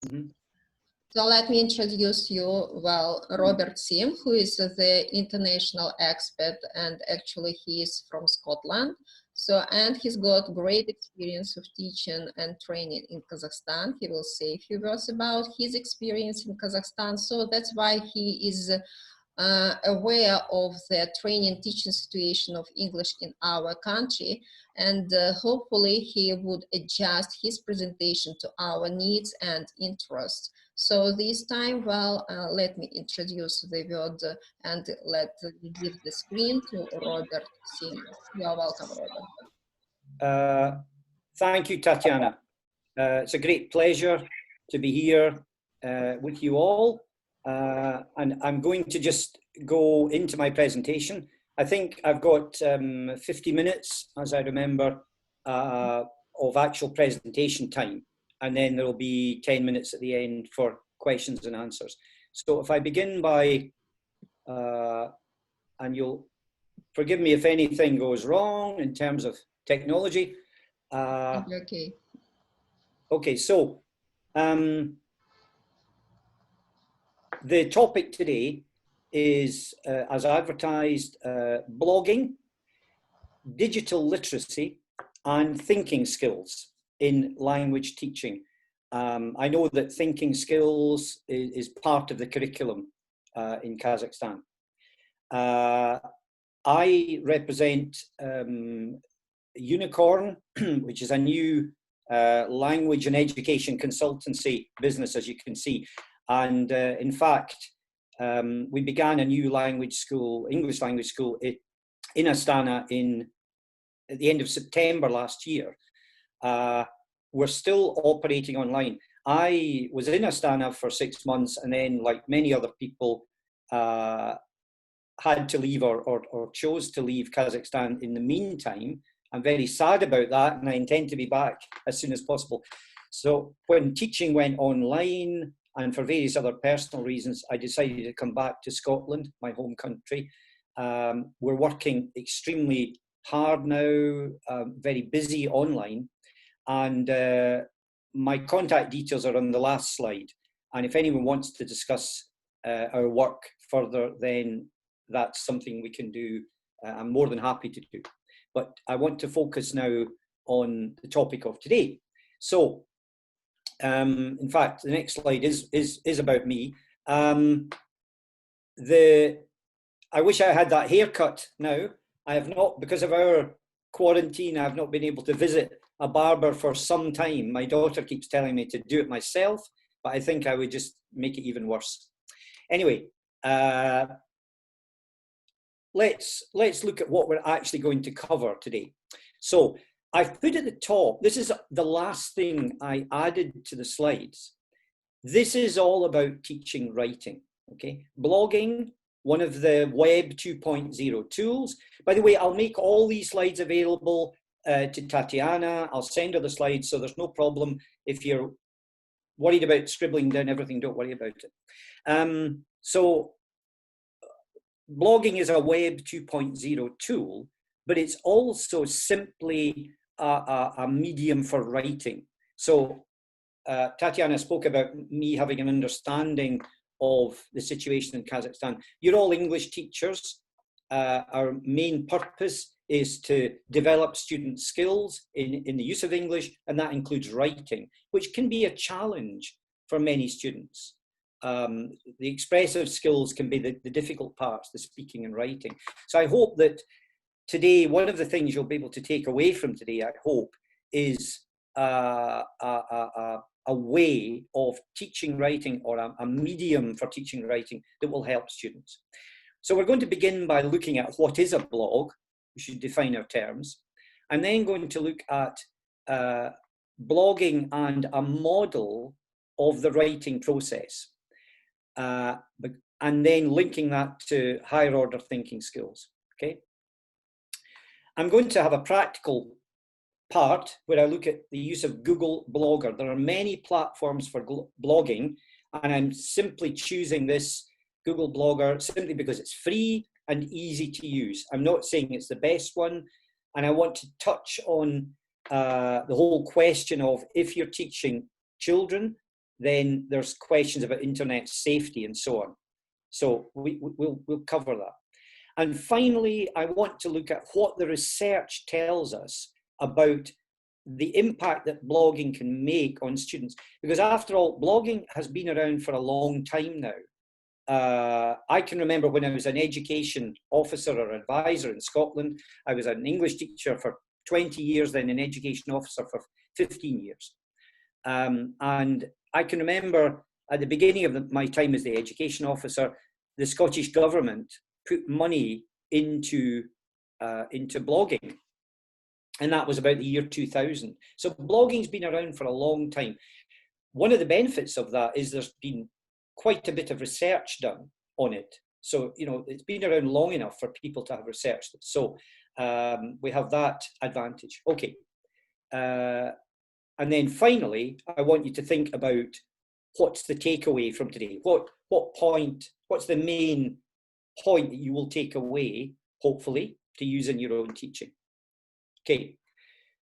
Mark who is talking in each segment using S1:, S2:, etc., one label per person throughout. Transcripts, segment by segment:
S1: Mhm.
S2: So let me introduce you, well, Robert Sim, who is the international expert, and actually he is from Scotland. So, and he's got great experience of teaching and training in Kazakhstan. He will say a few words about his experience in Kazakhstan. So that's why he is aware of the training teaching situation of English in our country, and hopefully he would adjust his presentation to our needs and interests. So this time, well, let me introduce the word and let me give the screen to Robert Sim. You are welcome, Robert.
S1: Thank you, Tatiana. It's a great pleasure to be here with you all. And I'm going to just go into my presentation. I think I've got 50 minutes, as I remember, of actual presentation time. And then there will be 10 minutes at the end for questions and answers. So if I begin by, and you'll forgive me if anything goes wrong in terms of technology.
S2: Okay.
S1: Okay, so the topic today is, as advertised, blogging, digital literacy, and thinking skills in language teaching. I know that thinking skills is part of the curriculum in Kazakhstan. I represent Unicorn, which is a new language and education consultancy business, as you can see. And in fact, we began a new language school, English language school in Astana at the end of September last year. We're still operating online. I was in Astana for 6 months, and then, like many other people, had to leave or chose to leave Kazakhstan in the meantime. I'm very sad about that, and I intend to be back as soon as possible. So when teaching went online, and for various other personal reasons, I decided to come back to Scotland, my home country. We're working extremely hard now, very busy online, and my contact details are on the last slide. And if anyone wants to discuss our work further, then that's something we can do. I'm more than happy to do. But I want to focus now on the topic of today. So, in fact, the next slide is about me. I wish I had that haircut now. I have not, because of our quarantine, I have not been able to visit a barber for some time. My daughter keeps telling me to do it myself, but I think I would just make it even worse. Anyway, let's look at what we're actually going to cover today. So I've put at the top, this is the last thing I added to the slides. This is all about teaching writing, okay? Blogging, one of the Web 2.0 tools. By the way, I'll make all these slides available to Tatiana. I'll send her the slides, so there's no problem. If you're worried about scribbling down everything, don't worry about it. So blogging is a Web 2.0 tool, but it's also simply a medium for writing. So Tatiana spoke about me having an understanding of the situation in Kazakhstan. You're all English teachers. Our main purpose is to develop student skills in the use of English, and that includes writing, which can be a challenge for many students. The expressive skills can be the difficult parts, the speaking and writing. So I hope that today, one of the things you'll be able to take away from today, I hope, is a way of teaching writing, or a medium for teaching writing that will help students. So we're going to begin by looking at what is a blog. We should define our terms. I'm then going to look at blogging and a model of the writing process, and then linking that to higher order thinking skills, okay? I'm going to have a practical part where I look at the use of Google Blogger. There are many platforms for blogging, and I'm simply choosing this Google Blogger simply because it's free and easy to use. I'm not saying it's the best one, and I want to touch on the whole question of, if you're teaching children, then there's questions about internet safety and so on. So we'll cover that. And finally, I want to look at what the research tells us about the impact that blogging can make on students. Because after all, blogging has been around for a long time now. I can remember when I was an education officer or advisor in Scotland. I was an English teacher for 20 years, then an education officer for 15 years. And I can remember at the beginning of my time as the education officer, the Scottish government put money into blogging. And that was about the year 2000. So blogging's been around for a long time. One of the benefits of that is there's been quite a bit of research done on it. So, you know, it's been around long enough for people to have researched it. So we have that advantage. Okay. And then finally, I want you to think about what's the takeaway from today? What's the main point that you will take away, hopefully, to use in your own teaching? Okay,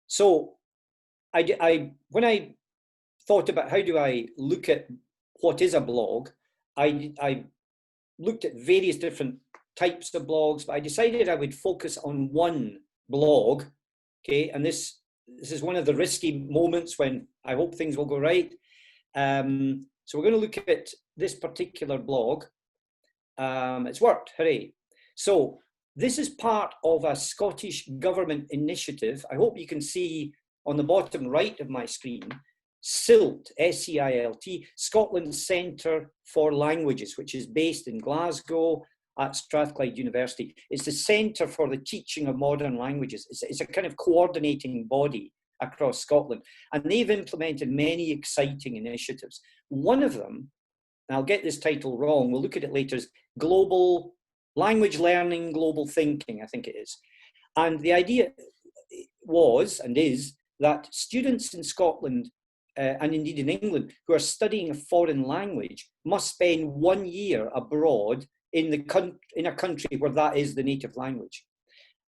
S1: so when I thought about how do I look at what is a blog, I looked at various different types of blogs, but I decided I would focus on one blog, okay, and this is one of the risky moments when I hope things will go right. So we're going to look at this particular blog. It's worked, hooray. So this is part of a Scottish government initiative. I hope you can see on the bottom right of my screen, SILT, S-C-I-L-T, Scotland's Centre for Languages, which is based in Glasgow at Strathclyde University. It's the Centre for the Teaching of Modern Languages. It's a kind of coordinating body across Scotland, and they've implemented many exciting initiatives. One of them, and I'll get this title wrong, we'll look at it later, is Global Language Learning, Global Thinking, I think it is. And the idea was, and is, that students in Scotland, and indeed in England, who are studying a foreign language must spend 1 year abroad in a country where that is the native language.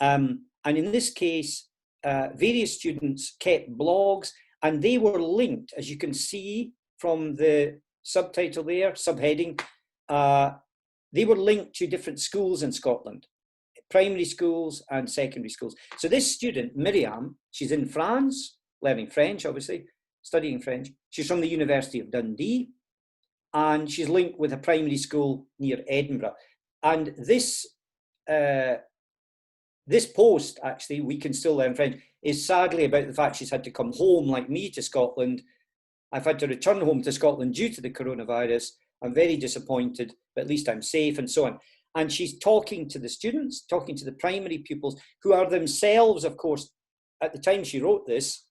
S1: And in this case, various students kept blogs, and they were linked, as you can see from the subtitle there, subheading, they were linked to different schools in Scotland, primary schools and secondary schools. So this student, Miriam, she's in France, learning French, obviously, studying French. She's from the University of Dundee, and she's linked with a primary school near Edinburgh. And this post, actually, We Can Still Learn French, is sadly about the fact she's had to come home, like me, to Scotland. I've had to return home to Scotland due to the coronavirus. I'm very disappointed, but at least I'm safe and so on. And she's talking to the students, talking to the primary pupils, who are themselves, of course, at the time she wrote this,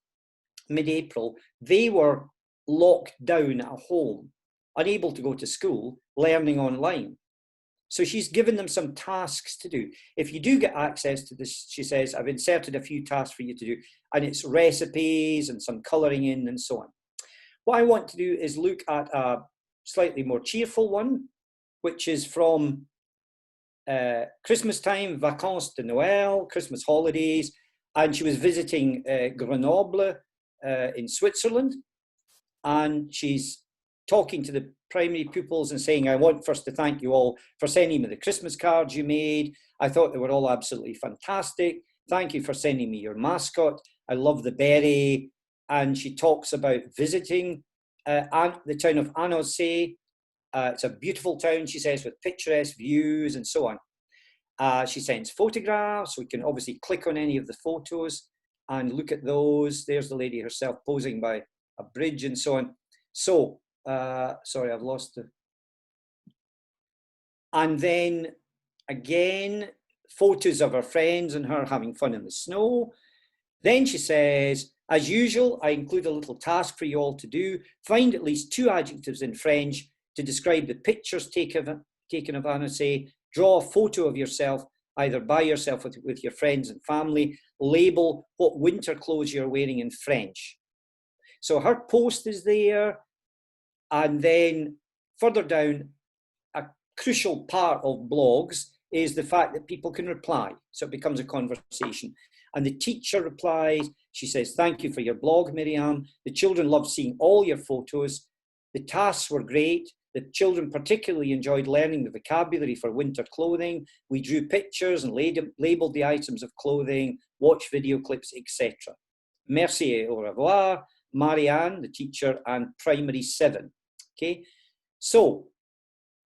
S1: mid-April, they were locked down at home, unable to go to school, learning online. So she's given them some tasks to do. If you do get access to this, she says, I've inserted a few tasks for you to do, and it's recipes and some colouring in and so on. What I want to do is look at a slightly more cheerful one, which is from Christmas time, Vacances de Noël, Christmas holidays, and she was visiting Grenoble in Switzerland, and she's talking to the primary pupils and saying, I want first to thank you all for sending me the Christmas cards you made. I thought they were all absolutely fantastic. Thank you for sending me your mascot. I love the beret. And she talks about visiting the town of Annecy. It's a beautiful town, she says, with picturesque views and so on. She sends photographs. We can obviously click on any of the photos and look at those. There's the lady herself posing by a bridge and so on. So, sorry, I've lost the... And then, again, photos of her friends and her having fun in the snow. Then she says, as usual, I include a little task for you all to do. Find at least 2 adjectives in French to describe the pictures taken of Annecy. Draw a photo of yourself, either by yourself with your friends and family. Label what winter clothes you're wearing in French. So her post is there. And then further down, a crucial part of blogs is the fact that people can reply. So it becomes a conversation. And the teacher replies. She says, thank you for your blog, Miriam. The children love seeing all your photos. The tasks were great. The children particularly enjoyed learning the vocabulary for winter clothing. We drew pictures and labelled the items of clothing, watched video clips, etc. Merci, au revoir, Marianne, the teacher, and primary 7. Okay, so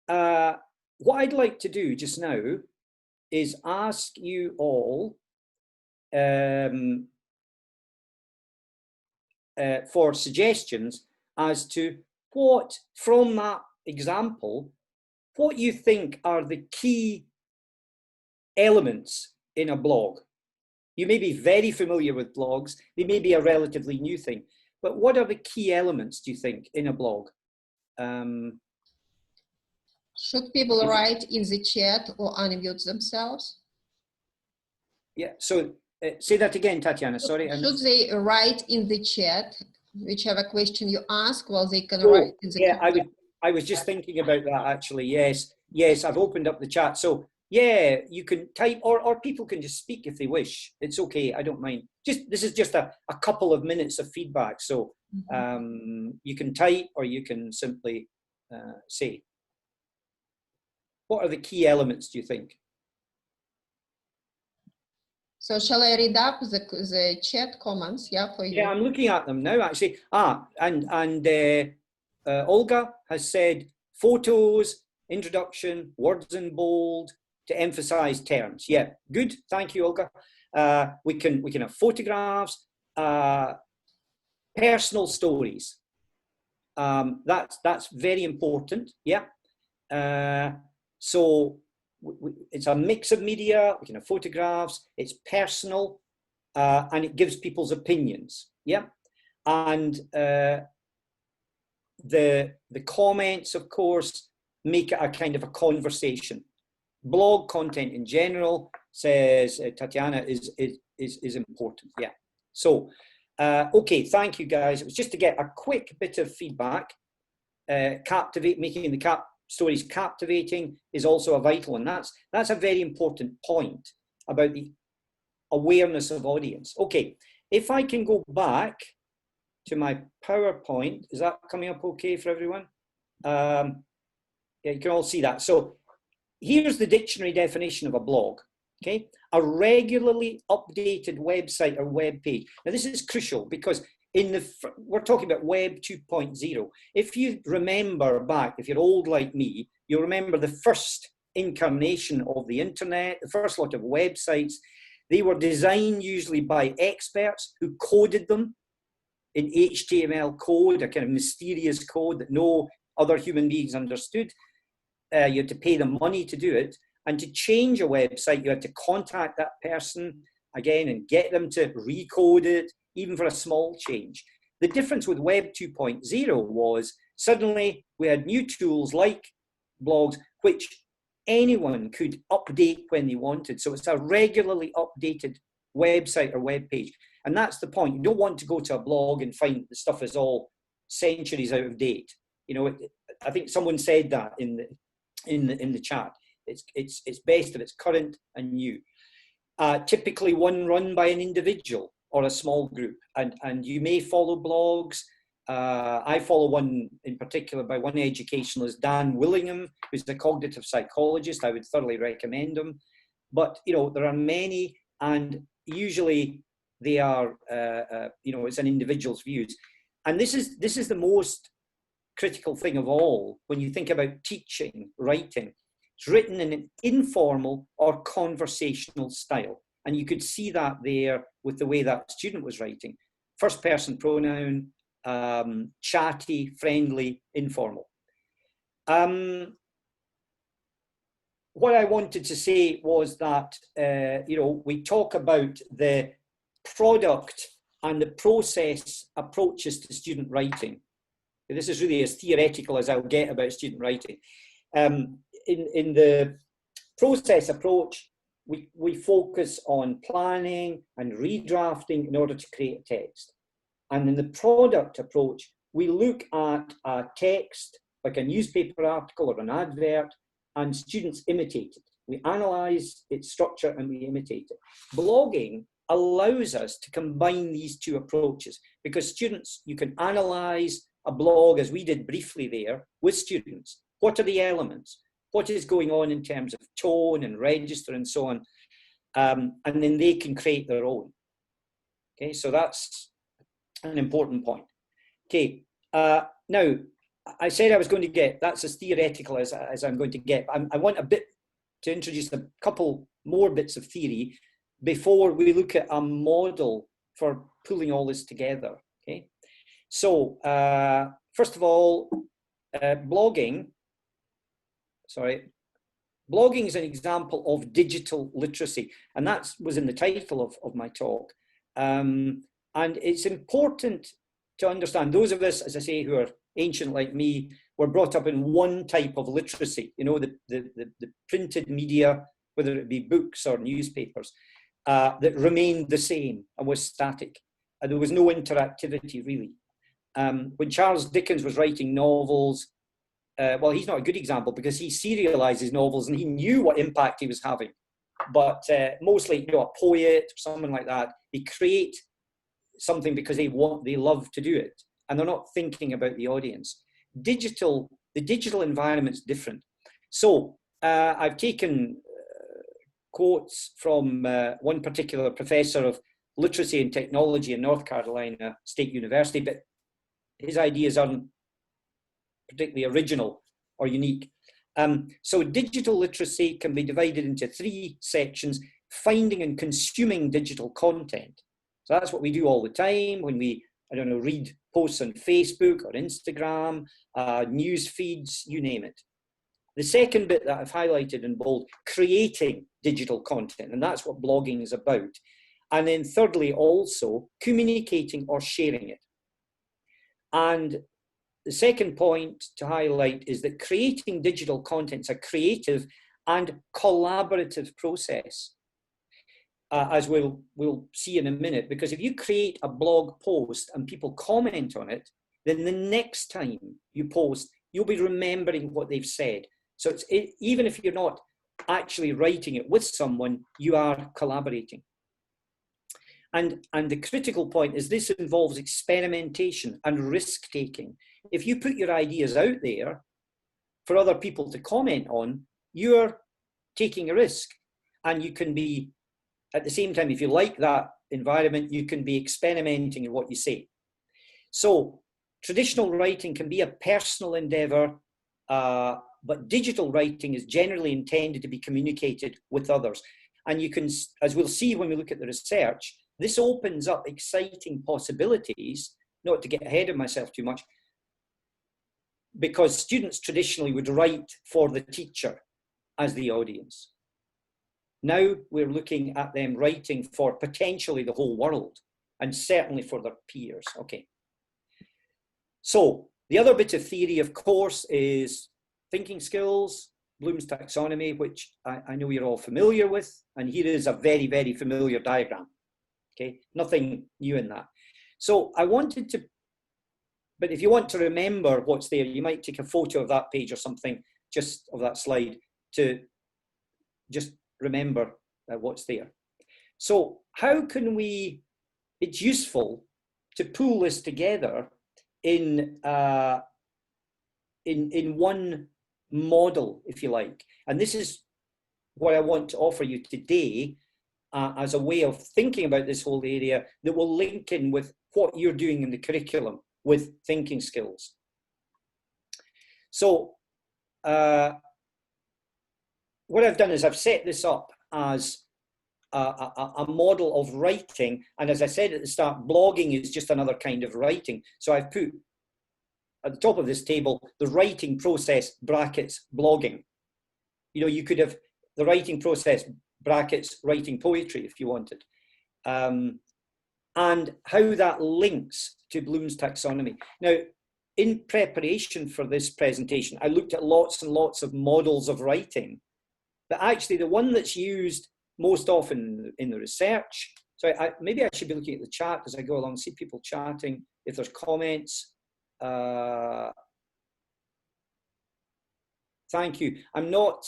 S1: what I'd like to do just now is ask you all for suggestions as to what, from that example, what you think are the key elements in a blog. You may be very familiar with blogs. They may be a relatively new thing. But what are the key elements, do you think, in a blog?
S2: Should people write in the chat or unmute themselves?
S1: Yeah, so say that again, Tatiana, sorry.
S2: Should they write in the chat, whichever question you ask, well, they can write in the
S1: yeah, I was just thinking about that, actually. Yes, I've opened up the chat. So yeah, you can type, or people can just speak if they wish. It's okay, I don't mind. This is just a couple of minutes of feedback. So you can type or you can simply say. What are the key elements, do you think?
S2: So shall I read up the chat comments, yeah, for you?
S1: Yeah, I'm looking at them now, actually. Olga has said photos, introduction, words in bold, to emphasize terms. Yeah, good. Thank you, Olga. We can have photographs, personal stories. That's very important. Yeah. So it's a mix of media. We can have photographs. It's personal, and it gives people's opinions. Yeah, and the comments, of course, make it a kind of a conversation. Blog content in general, says Tatiana, is important. Yeah. So, okay, thank you guys. It was just to get a quick bit of feedback. Making the stories captivating is also a vital one. That's a very important point about the awareness of audience. Okay, if I can go back to my PowerPoint, is that coming up okay for everyone? Yeah, you can all see that. So here's the dictionary definition of a blog. Okay, a regularly updated website or web page. Now this is crucial because we're talking about Web 2.0. If you remember back, if you're old like me, you'll remember the first incarnation of the internet, the first lot of websites. They were designed usually by experts who coded them in HTML code, a kind of mysterious code that no other human beings understood. You had to pay them money to do it. And to change a website, you had to contact that person again and get them to recode it, even for a small change. The difference with Web 2.0 was suddenly we had new tools like blogs, which anyone could update when they wanted. So it's a regularly updated website or web page. And that's the point. You don't want to go to a blog and find the stuff is all centuries out of date. You know, I think someone said that in the chat. It's best if it's current and new. Typically one run by an individual or a small group, and you may follow blogs. I follow one in particular by one educationalist, Dan Willingham, who's a cognitive psychologist. I would thoroughly recommend him. But you know, there are many, and usually they are it's an individual's views. And this is the most critical thing of all when you think about teaching writing. It's written in an informal or conversational style. And you could see that there with the way that student was writing. First person pronoun, chatty, friendly, informal. What I wanted to say was that, we talk about the product and the process approaches to student writing. This is really as theoretical as I'll get about student writing. In the process approach, we focus on planning and redrafting in order to create a text. And in the product approach, we look at a text, like a newspaper article or an advert, and students imitate it. We analyze its structure and we imitate it. Blogging allows us to combine these two approaches because students, you can analyze a blog, as we did briefly there, with students. What are the elements? What is going on in terms of tone and register and so on? And then they can create their own. Okay, so that's an important point. Okay, now I said I was going to get, that's as theoretical as I'm going to get. I want a bit to introduce a couple more bits of theory before we look at a model for pulling all this together. Okay, so first of all, blogging is an example of digital literacy, and that was in the title of my talk. And it's important to understand, those of us, as I say, who are ancient like me, were brought up in one type of literacy, you know, the printed media, whether it be books or newspapers, that remained the same and was static. And there was no interactivity, really. When Charles Dickens was writing novels, well, he's not a good example because he serialized his novels and he knew what impact he was having. But mostly, you know, a poet or someone like that, they create something because they love to do it, and they're not thinking about the audience. The digital environment's different. So I've taken quotes from one particular professor of literacy and technology in North Carolina State University, but his ideas aren't particularly original or unique. So digital literacy can be divided into 3 sections: finding and consuming digital content. So that's what we do all the time when we, I don't know, read posts on Facebook or Instagram, news feeds, you name it. The second bit that I've highlighted in bold, creating digital content, and that's what blogging is about. And then thirdly, also communicating or sharing it. And the second point to highlight is that creating digital content is a creative and collaborative process, as we'll see in a minute, because if you create a blog post and people comment on it, then the next time you post, you'll be remembering what they've said. So even if you're not actually writing it with someone, you are collaborating. And the critical point is this involves experimentation and risk-taking. If you put your ideas out there for other people to comment on, you're taking a risk. And you can be, at the same time, if you like that environment, you can be experimenting in what you say. So traditional writing can be a personal endeavor, but digital writing is generally intended to be communicated with others. And you can, as we'll see when we look at the research, this opens up exciting possibilities, not to get ahead of myself too much, because students traditionally would write for the teacher as the audience. Now we're looking at them writing for potentially the whole world, and certainly for their peers. Okay. So the other bit of theory, of course, is thinking skills, Bloom's taxonomy, which I know you're all familiar with. And here is a very, very familiar diagram. Okay, nothing new in that. So I wanted to, but if you want to remember what's there, you might take a photo of that page or something, just of that slide, to just remember what's there. So how can we, it's useful to pull this together in one model, if you like. And this is what I want to offer you today, as a way of thinking about this whole area that will link in with what you're doing in the curriculum with thinking skills. So what I've done is I've set this up as a model of writing. And as I said at the start, blogging is just another kind of writing. So I've put at the top of this table, the writing process brackets blogging. You know, you could have the writing process brackets writing poetry if you wanted, and how that links to Bloom's taxonomy. Now, in preparation for this presentation, I looked at lots and lots of models of writing, but actually the one that's used most often in the research, so maybe I should be looking at the chat as I go along, see people chatting, if there's comments. Thank you. I'm not,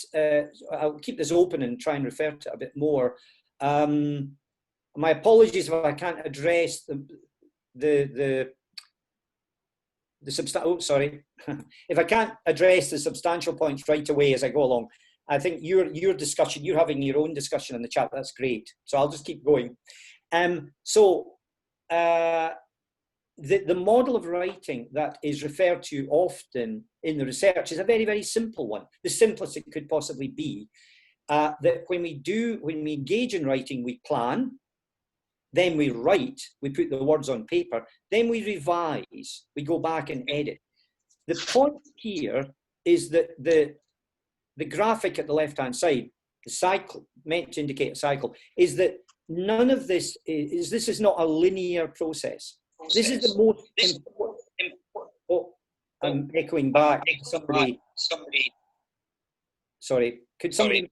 S1: I'll keep this open and try and refer to it a bit more. My apologies if I can't address the oh, sorry. If I can't address the substantial points right away as I go along, I think your discussion, you're having your own discussion in the chat. That's great. So I'll just keep going. The model of writing that is referred to often in the research is a very, very simple one, the simplest it could possibly be. That when we engage in writing, we plan, then we write, we put the words on paper, then we revise, we go back and edit. The point here is that the graphic at the left-hand side, the cycle, meant to indicate a cycle, is that none of this is not a linear process. This is the most important. Oh, I'm echoing back. Somebody. Sorry. Could somebody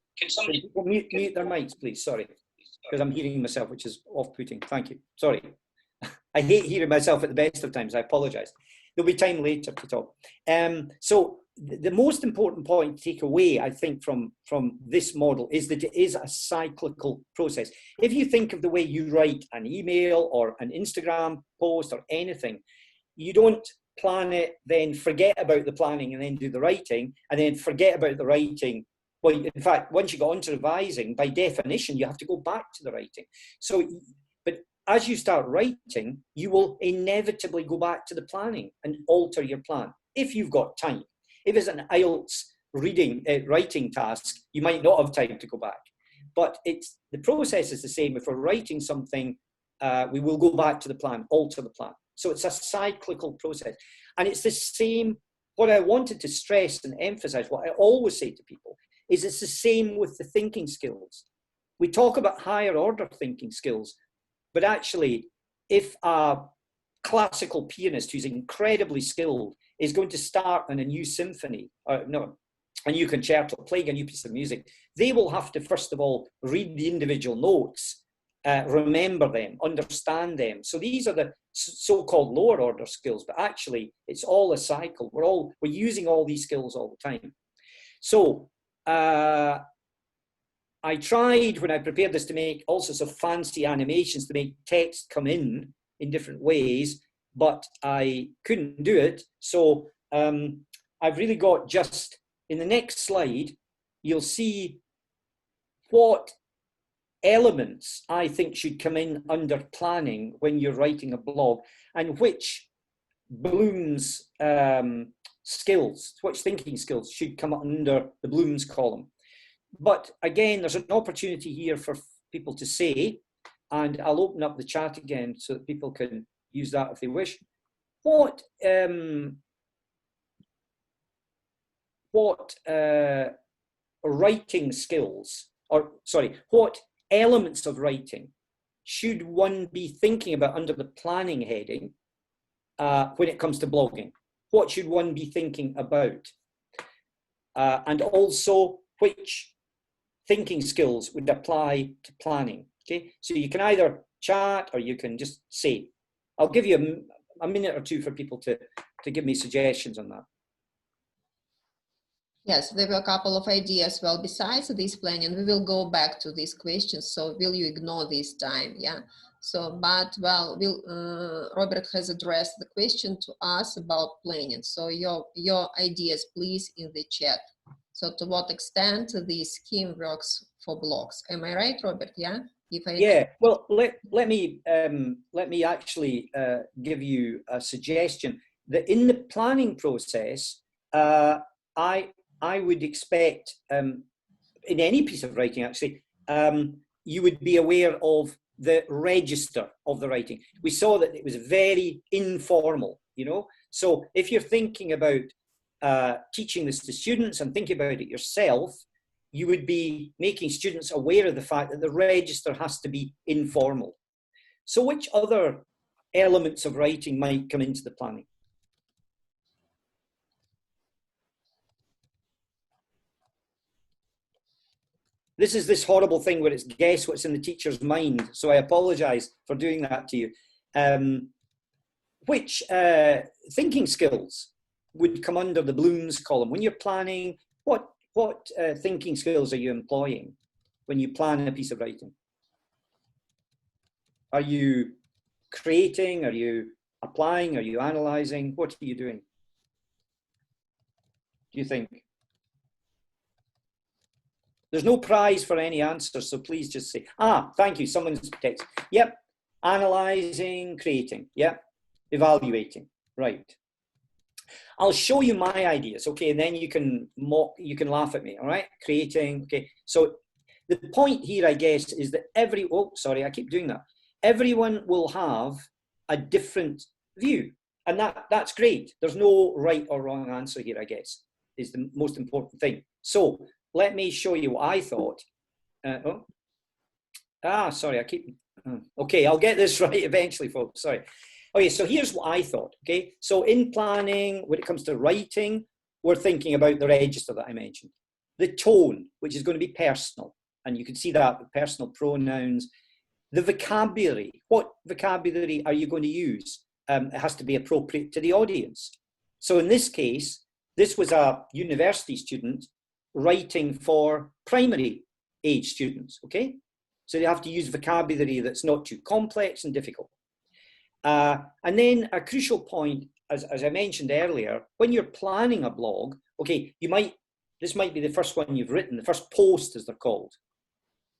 S1: mute their mics, please? Sorry, because I'm hearing myself, which is off-putting. Thank you. Sorry. I hate hearing myself at the best of times. I apologise. There'll be time later to talk. So the most important point to take away, I think, from this model is that it is a cyclical process. If you think of the way you write an email or an Instagram post or anything, you don't plan it, then forget about the planning and then do the writing, and then forget about the writing. Well, in fact, once you go on to revising, by definition, you have to go back to the writing. So, but as you start writing, you will inevitably go back to the planning and alter your plan if you've got time. If it's an IELTS writing task, you might not have time to go back. But the process is the same. If we're writing something, we will go back to the plan, alter the plan. So it's a cyclical process. And it's the same. What I wanted to stress and emphasize, what I always say to people, is it's the same with the thinking skills. We talk about higher order thinking skills, but actually, if a classical pianist who's incredibly skilled is going to start on a new symphony, a new concerto, playing a new piece of music, they will have to, first of all, read the individual notes, remember them, understand them. So these are the so-called lower order skills, but actually it's all a cycle. We're using all these skills all the time. So I tried, when I prepared this, to make all sorts of fancy animations to make text come in different ways, but I couldn't do it. So I've really got just, in the next slide, you'll see what elements I think should come in under planning when you're writing a blog, and which Bloom's skills, which thinking skills should come under the Bloom's column. But again, there's an opportunity here for people to say, and I'll open up the chat again so that people can use that if they wish. What writing skills, or sorry, what elements of writing should one be thinking about under the planning heading when it comes to blogging? What should one be thinking about? And also, which thinking skills would apply to planning? Okay, so you can either chat or you can just say. I'll give you a minute or two for people to give me suggestions on that.
S2: Yes, there were a couple of ideas. Well, besides this planning, we will go back to these questions. So will you ignore this time? Yeah. So, but well, Robert has addressed the question to us about planning. So your ideas, please, in the chat. So to what extent this scheme works for blogs? Am I right, Robert? Yeah.
S1: Yeah. Well, let me actually give you a suggestion that in the planning process, I would expect in any piece of writing, actually, you would be aware of the register of the writing. We saw that it was very informal, you know. So if you're thinking about teaching this to students and thinking about it yourself, you would be making students aware of the fact that the register has to be informal. So which other elements of writing might come into the planning? This is this horrible thing where it's guess what's in the teacher's mind. So I apologize for doing that to you. Which thinking skills would come under the Bloom's column? When you're planning, what thinking skills are you employing when you plan a piece of writing? Are you creating? Are you applying? Are you analyzing? What are you doing? Do you think? There's no prize for any answer, so please just say, thank you, someone's text. Yep, analyzing, creating, yep, evaluating, right. I'll show you my ideas, okay, and then you can laugh at me, all right? Creating, okay. So the point here, I guess, is that I keep doing that. Everyone will have a different view, and that's great. There's no right or wrong answer here, I guess, is the most important thing. So let me show you what I thought. Sorry, okay, I'll get this right eventually, folks, sorry. Okay, so here's what I thought, okay? So in planning, when it comes to writing, we're thinking about the register that I mentioned. The tone, which is going to be personal, and you can see that with personal pronouns. The vocabulary, what vocabulary are you going to use? It has to be appropriate to the audience. So in this case, this was a university student writing for primary age students, okay? So you have to use vocabulary that's not too complex and difficult. And then a crucial point, as I mentioned earlier, when you're planning a blog, okay, this might be the first one you've written, the first post as they're called,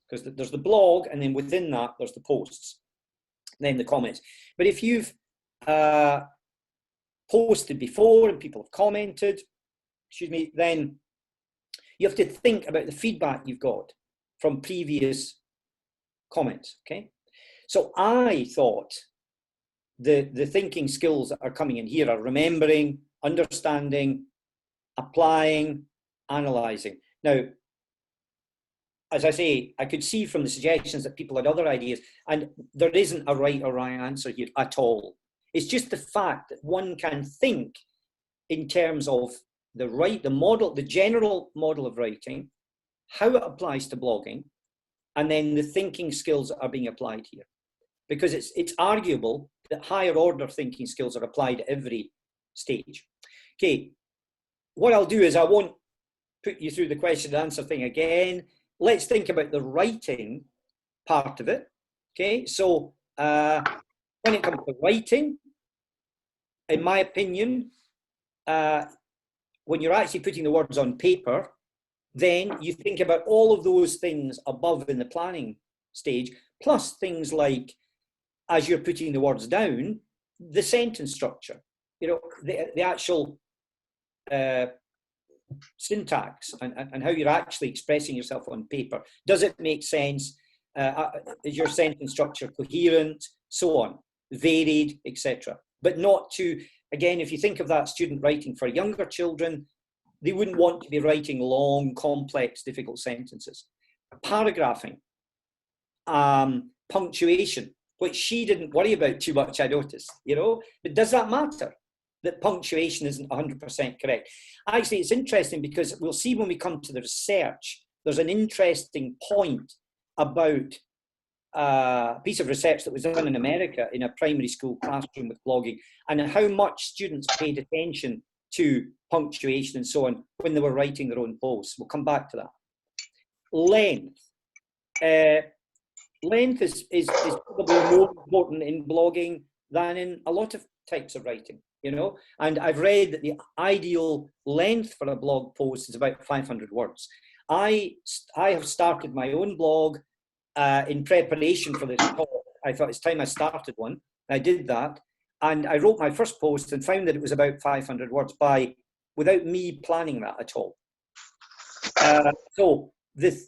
S1: because there's the blog, and then within that, there's the posts, then the comments. But if you've posted before and people have commented, then you have to think about the feedback you've got from previous comments, okay? So I thought the thinking skills that are coming in here are remembering, understanding, applying, analyzing. Now, as I say, I could see from the suggestions that people had other ideas, and there isn't a right or wrong answer here at all. It's just the fact that one can think in terms of the general model of writing, how it applies to blogging, and then the thinking skills that are being applied here. Because it's arguable that higher order thinking skills are applied at every stage. Okay, what I'll do is I won't put you through the question and answer thing again. Let's think about the writing part of it. Okay, so when it comes to writing, in my opinion, when you're actually putting the words on paper, then you think about all of those things above in the planning stage, plus things like, as you're putting the words down, the sentence structure, the actual syntax and how you're actually expressing yourself on paper. Does it make sense? Is your sentence structure coherent? So on, varied, etc. But not to, again, if you think of that student writing for younger children, they wouldn't want to be writing long, complex, difficult sentences. Paragraphing, punctuation, which she didn't worry about too much, I noticed, but does that matter? That punctuation isn't 100% correct. Actually, it's interesting because we'll see when we come to the research, there's an interesting point about a piece of research that was done in America in a primary school classroom with blogging, and how much students paid attention to punctuation and so on when they were writing their own posts. We'll come back to that. Length. Length is probably more important in blogging than in a lot of types of writing, and I've read that the ideal length for a blog post is about 500 words. I have started my own blog in preparation for this talk. I thought it's time I started one. I did that, and I wrote my first post and found that it was about 500 words without me planning that at all. So the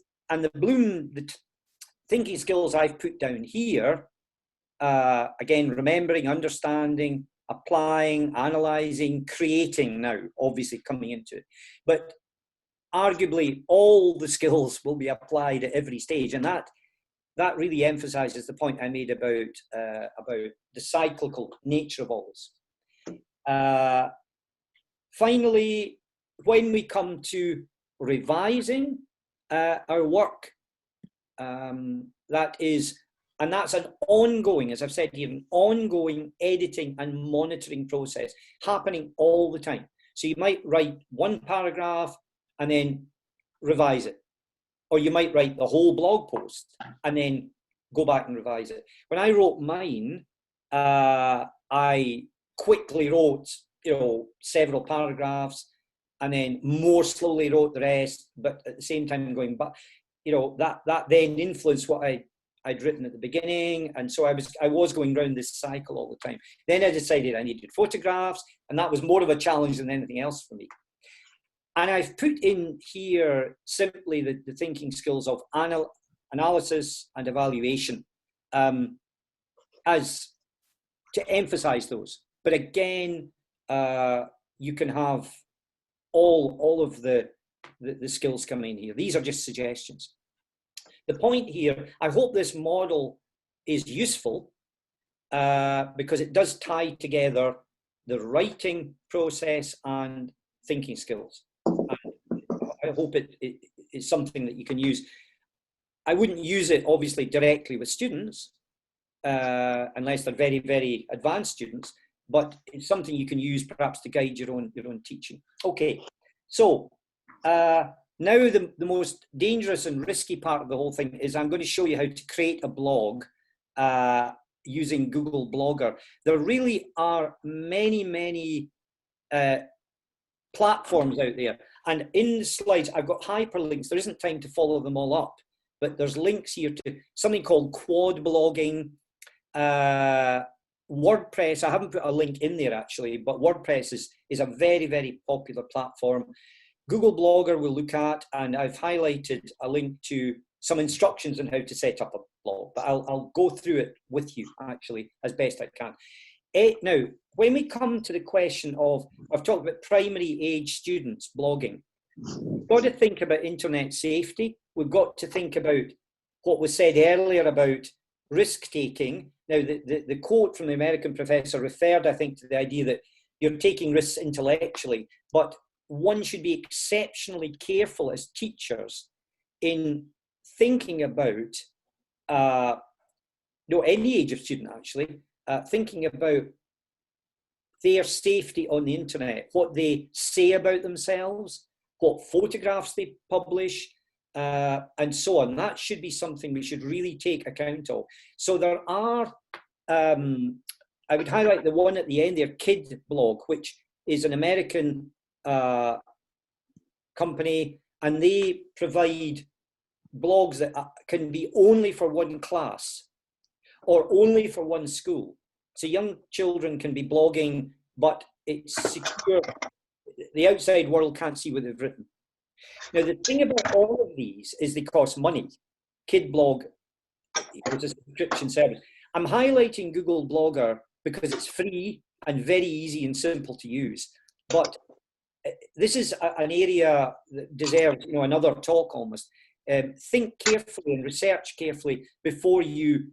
S1: thinking skills I've put down here, again, remembering, understanding, applying, analysing, creating now, obviously coming into it. But arguably, all the skills will be applied at every stage. And that really emphasises the point I made about the cyclical nature of all this. Finally, when we come to revising our work, that's an ongoing, as I've said here, an ongoing editing and monitoring process happening all the time. So you might write one paragraph and then revise it, or you might write the whole blog post and then go back and revise it. When I wrote mine, I quickly wrote, several paragraphs, and then more slowly wrote the rest, but at the same time going, but that then influenced what I'd written at the beginning, and so I was going around this cycle all the time. Then I decided I needed photographs, and that was more of a challenge than anything else for me. And I've put in here simply the thinking skills of analysis and evaluation, as to emphasize those. But again, you can have all of the skills coming in here. These are just suggestions. The point here, I hope this model is useful, because it does tie together the writing process and thinking skills. I hope it is something that you can use. I wouldn't use it obviously directly with students, unless they're very, very advanced students, but it's something you can use perhaps to guide your own teaching. Okay, so now the most dangerous and risky part of the whole thing is I'm going to show you how to create a blog using Google Blogger. There really are many platforms out there, and in the slides I've got hyperlinks. There isn't time to follow them all up, but there's links here to something called quad blogging, WordPress. I haven't put a link in there actually, but WordPress is a very, very popular platform. Google Blogger we'll look at, and I've highlighted a link to some instructions on how to set up a blog, but I'll go through it with you actually as best I can. Now, when we come to the question of, I've talked about primary age students blogging, we've got to think about internet safety. We've got to think about what was said earlier about risk-taking. Now, the quote from the American professor referred, I think, to the idea that you're taking risks intellectually, but one should be exceptionally careful as teachers in thinking about, any age of student actually, thinking about their safety on the internet, what they say about themselves, what photographs they publish, and so on. That should be something we should really take account of. So there are, I would highlight the one at the end there, Kid Blog, which is an American company, and they provide blogs that can be only for one class or only for one school. So young children can be blogging, but it's secure. The outside world can't see what they've written. Now, the thing about all of these is they cost money. Kid Blog is a subscription service. I'm highlighting Google Blogger because it's free and very easy and simple to use. But this is an area that deserves, another talk almost. Think carefully and research carefully before you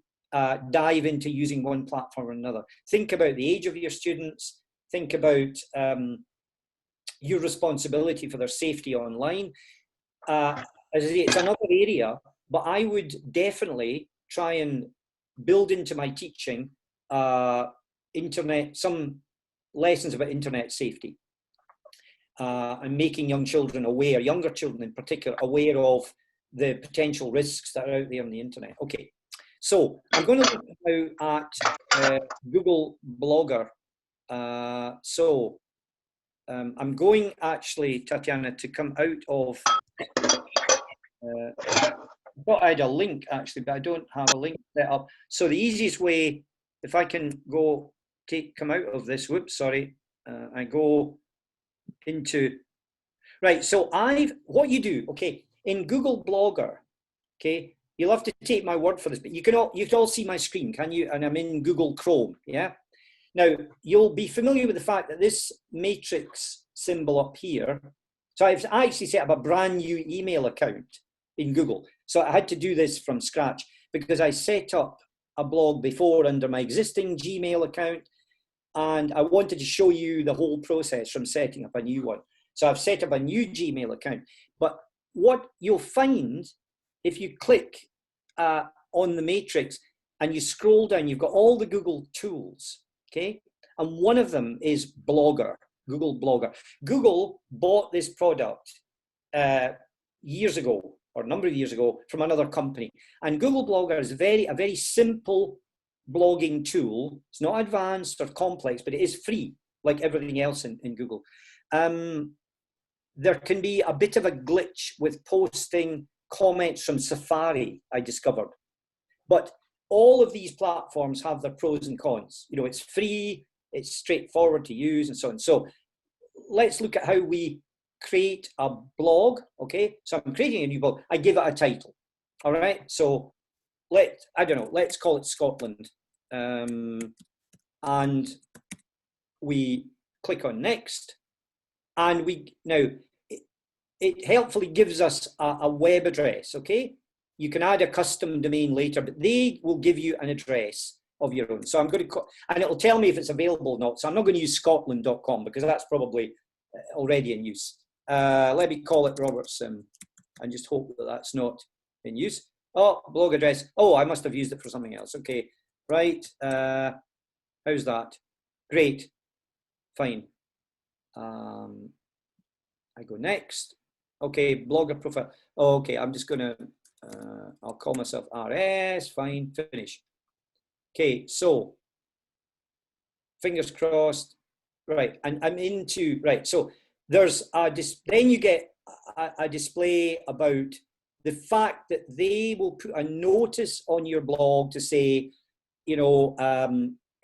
S1: dive into using one platform or another. Think about the age of your students. Think about your responsibility for their safety online. As I say, it's another area, but I would definitely try and build into my teaching some lessons about internet safety, and making young children aware, younger children in particular, aware of the potential risks that are out there on the internet. Okay, so I'm going to look now at Google Blogger. I'm going actually, Tatiana, to come out of, I thought I had a link actually, but I don't have a link set up. So the easiest way, if I can come out of this, whoops, sorry, I go into, right, so what you do, okay, in Google Blogger, okay, you'll have to take my word for this, but you can all see my screen, can you? And I'm in Google Chrome, yeah? Now, you'll be familiar with the fact that this matrix symbol up here, so I actually set up a brand new email account in Google. So I had to do this from scratch because I set up a blog before under my existing Gmail account, and I wanted to show you the whole process from setting up a new one. So I've set up a new Gmail account. But what you'll find, if you click on the matrix and you scroll down, you've got all the Google tools, okay? And one of them is Blogger, Google Blogger. Google bought this product years ago, or a number of years ago, from another company. And Google Blogger is a very simple blogging tool. It's not advanced or complex, but it is free, like everything else in Google. There can be a bit of a glitch with posting comments from Safari, I discovered. But all of these platforms have their pros and cons. You know, it's free, it's straightforward to use, and so on. So let's look at how we create a blog, okay? So I'm creating a new blog. I give it a title, all right? So I don't know, let's call it Scotland. And we click on next. And it helpfully gives us a web address, okay? You can add a custom domain later, but they will give you an address of your own. So I'm going to, and it'll tell me if it's available or not. So I'm not going to use scotland.com because that's probably already in use. Let me call it Robert Sim and just hope that that's not in use. Oh, blog address. Oh, I must have used it for something else. Okay, right. How's that? Great. Fine. I go next. Okay, blogger profile. Okay, I'm just gonna, I'll call myself RS, fine, finish. Okay, so fingers crossed. Right, and I'm into, right, so there's then you get a display about the fact that they will put a notice on your blog to say, you know,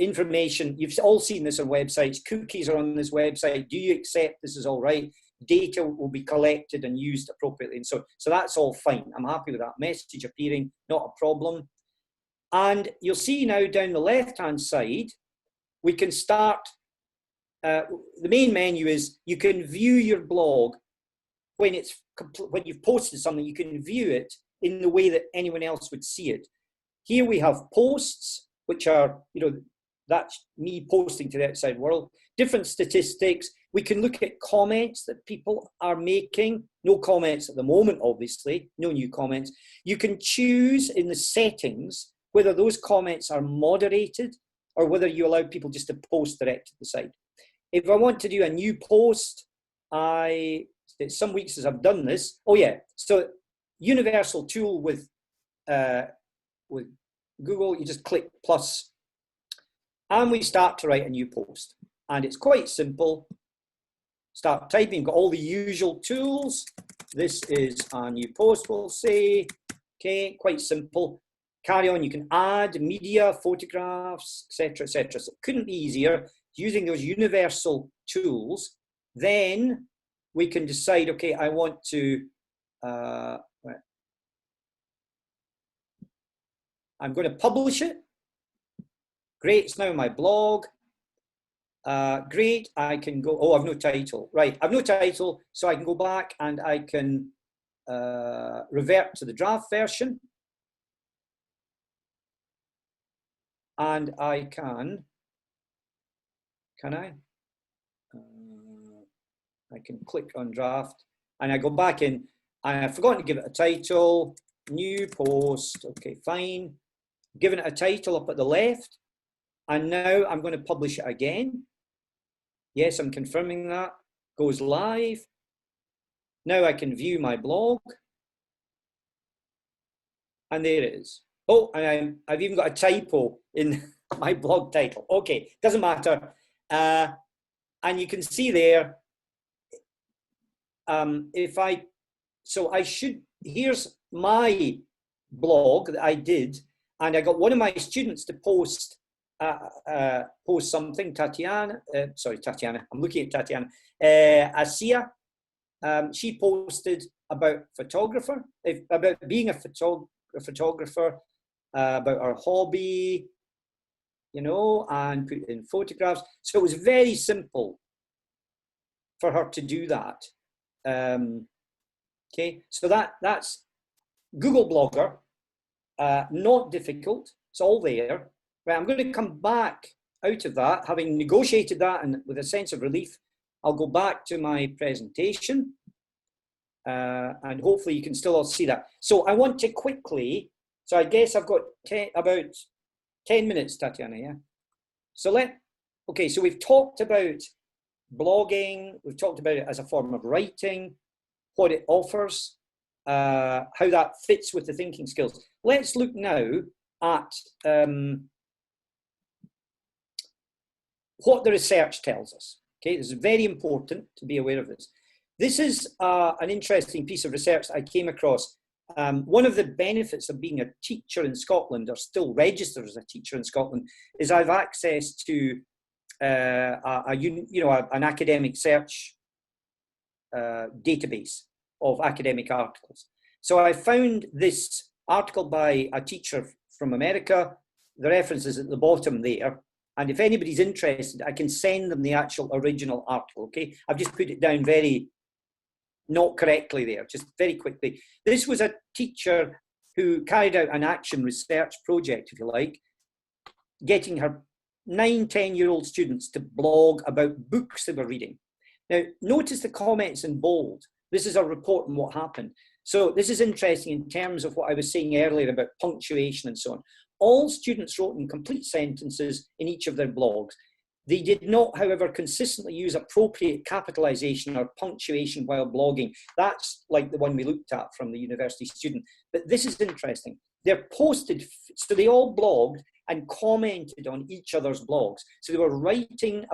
S1: information, you've all seen this on websites, cookies are on this website, do you accept this is all right? Data will be collected and used appropriately. And so that's all fine. I'm happy with that. Message appearing, not a problem. And you'll see now down the left-hand side, we can start, the main menu is you can view your blog when you've posted something, you can view it in the way that anyone else would see it. Here we have posts, which are, you know, that's me posting to the outside world, different statistics. We can look at comments that people are making. No comments at the moment, obviously, no new comments. You can choose in the settings whether those comments are moderated or whether you allow people just to post direct to the site. If I want to do a new post, some weeks as I've done this. Oh yeah, so universal tool with Google, you just click plus and we start to write a new post. And it's quite simple. Start typing, got all the usual tools. This is a new post, we'll say. Okay, quite simple. Carry on, you can add media, photographs, etc., etc. So it couldn't be easier using those universal tools. Then we can decide, okay, I want to, I'm going to publish it. Great, it's now my blog. Great, I can go, oh, I've no title. Right, I've no title, so I can go back and I can revert to the draft version. And I can I? I can click on draft and I go back in and I've forgotten to give it a title, new post, okay, fine. Giving it a title up at the left. And now I'm going to publish it again. Yes, I'm confirming that. Goes live. Now I can view my blog. And there it is. Oh, and I've even got a typo in my blog title. Okay, doesn't matter. And you can see there, here's my blog that I did, and I got one of my students to post something, Tatiana, I'm looking at Tatiana, Asia, she posted about about being a photographer, about her hobby, you know, and put in photographs. So it was very simple for her to do that. Okay, so that's Google Blogger, not difficult, it's all there. Right, I'm going to come back out of that, having negotiated that and with a sense of relief. I'll go back to my presentation and hopefully you can still all see that. So I want to quickly, so I guess I've got about 10 minutes, Tatiana, yeah? So okay, so we've talked about blogging, we've talked about it as a form of writing, what it offers, how that fits with the thinking skills. Let's look now at what the research tells us. Okay, it's very important to be aware of this. This is an interesting piece of research I came across. One of the benefits of being a teacher in Scotland, or still registered as a teacher in Scotland, is I've access to an academic search database of academic articles. So I found this article by a teacher from America. The reference is at the bottom there. And if anybody's interested, I can send them the actual original article, okay? I've just put it down very not correctly there, just very quickly. This was a teacher who carried out an action research project, if you like, getting her 9-10-year-old students to blog about books they were reading. Now, notice the comments in bold. This is a report on what happened. So this is interesting in terms of what I was saying earlier about punctuation and so on. All students wrote in complete sentences in each of their blogs. They did not, however, consistently use appropriate capitalization or punctuation while blogging. That's like the one we looked at from the university student. But this is interesting. They're posted, so they all blogged and commented on each other's blogs. So they were blogging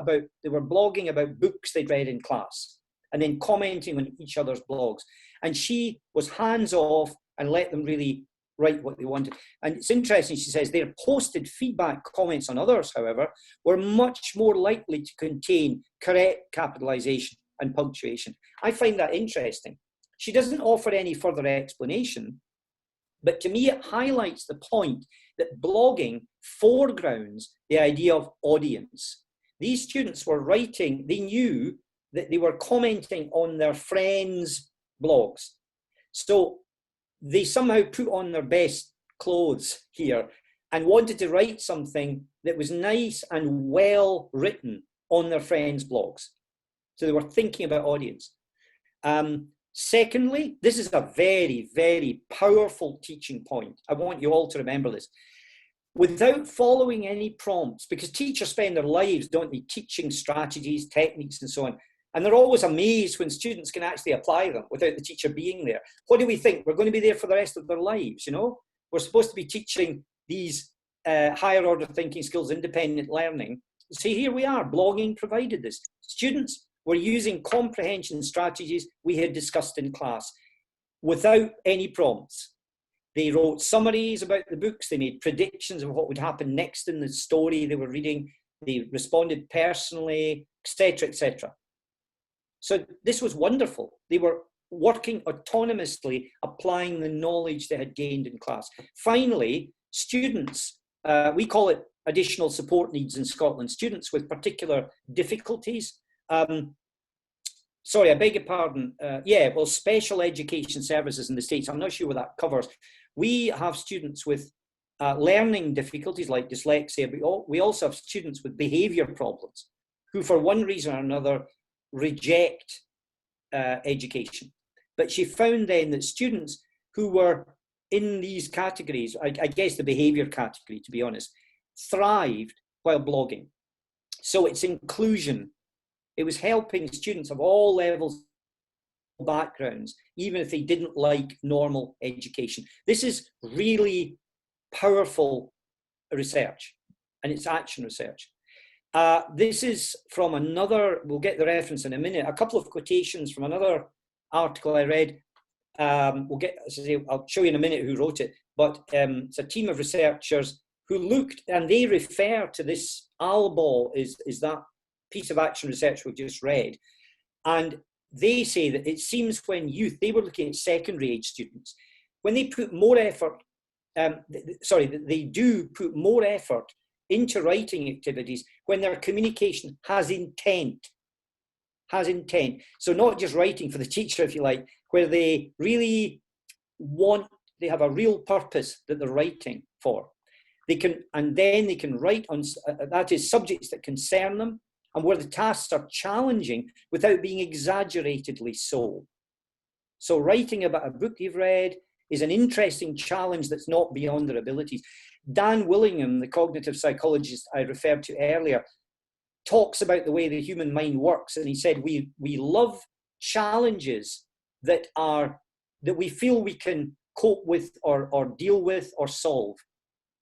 S1: about books they'd read in class and then commenting on each other's blogs. And she was hands-off and let them really write what they wanted. And it's interesting, she says, their posted feedback comments on others, however, were much more likely to contain correct capitalization and punctuation. I find that interesting. She doesn't offer any further explanation, but to me it highlights the point that blogging foregrounds the idea of audience. These students were writing, they knew that they were commenting on their friends' blogs. So they somehow put on their best clothes here and wanted to write something that was nice and well written on their friends' blogs. So they were thinking about audience. Secondly, this is a very, very powerful teaching point. I want you all to remember this. Without following any prompts, because teachers spend their lives, don't they, teaching strategies, techniques, and so on. And they're always amazed when students can actually apply them without the teacher being there. What do we think? We're going to be there for the rest of their lives, you know? We're supposed to be teaching these higher order thinking skills, independent learning. See, here we are, blogging provided this. Students were using comprehension strategies we had discussed in class without any prompts. They wrote summaries about the books. They made predictions of what would happen next in the story they were reading. They responded personally, etc., etc. So this was wonderful. They were working autonomously, applying the knowledge they had gained in class. Finally, students, we call it additional support needs in Scotland, students with particular difficulties. Sorry, I beg your pardon. Special education services in the States. I'm not sure what that covers. We have students with learning difficulties like dyslexia, but we also have students with behavior problems who, for one reason or another, reject education. But she found then that students who were in these categories, I guess the behavior category, to be honest, thrived while blogging. So it's inclusion. It was helping students of all levels, backgrounds, even if they didn't like normal education. This is really powerful research, and it's action research. This is from another, we'll get the reference in a minute, a couple of quotations from another article I read. I'll show you in a minute who wrote it, but it's a team of researchers who looked, and they refer to this ALBAL is that piece of action research we've just read. And they say that it seems when youth, they were looking at secondary age students, when they put more effort, they do put more effort into writing activities when their communication has intent. So not just writing for the teacher, if you like, where they really they have a real purpose that they're writing for. They can write on, that is, subjects that concern them and where the tasks are challenging without being exaggeratedly so. So writing about a book you've read is an interesting challenge that's not beyond their abilities. Dan Willingham, the cognitive psychologist I referred to earlier, talks about the way the human mind works, and he said we love challenges that we feel we can cope with or deal with or solve.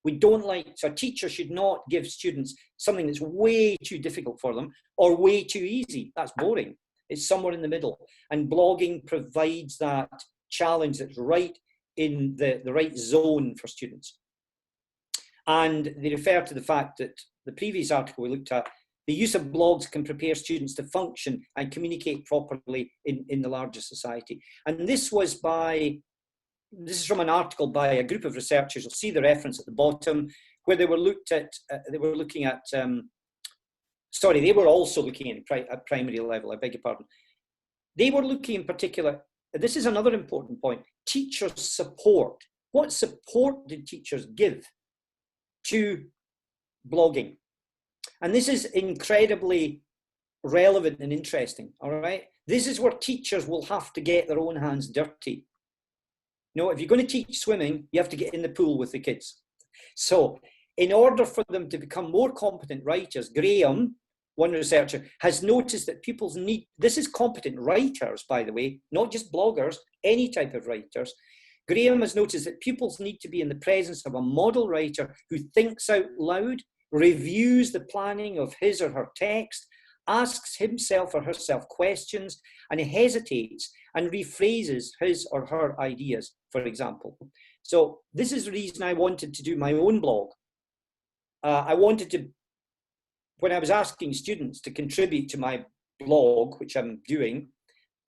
S1: We don't like, so a teacher should not give students something that's way too difficult for them or way too easy. That's boring. It's somewhere in the middle. And blogging provides that challenge that's right in the right zone for students. And they refer to the fact that the previous article we looked at, the use of blogs can prepare students to function and communicate properly in the larger society. And this was this is from an article by a group of researchers. You'll see the reference at the bottom, where they were looking at, sorry, they were also looking at primary level, I beg your pardon. They were looking in particular, this is another important point, teachers' support. What support did teachers give to blogging? And this is incredibly relevant and interesting, all right? This is where teachers will have to get their own hands dirty. You know, if you're going to teach swimming, you have to get in the pool with the kids. So in order for them to become more competent writers, Graham, one researcher, has noticed that pupils need, this is competent writers, by the way, not just bloggers, any type of writers. Graham has noticed that pupils need to be in the presence of a model writer who thinks out loud, reviews the planning of his or her text, asks himself or herself questions, and hesitates and rephrases his or her ideas, for example. So this is the reason I wanted to do my own blog. I wanted to, when I was asking students to contribute to my blog, which I'm doing,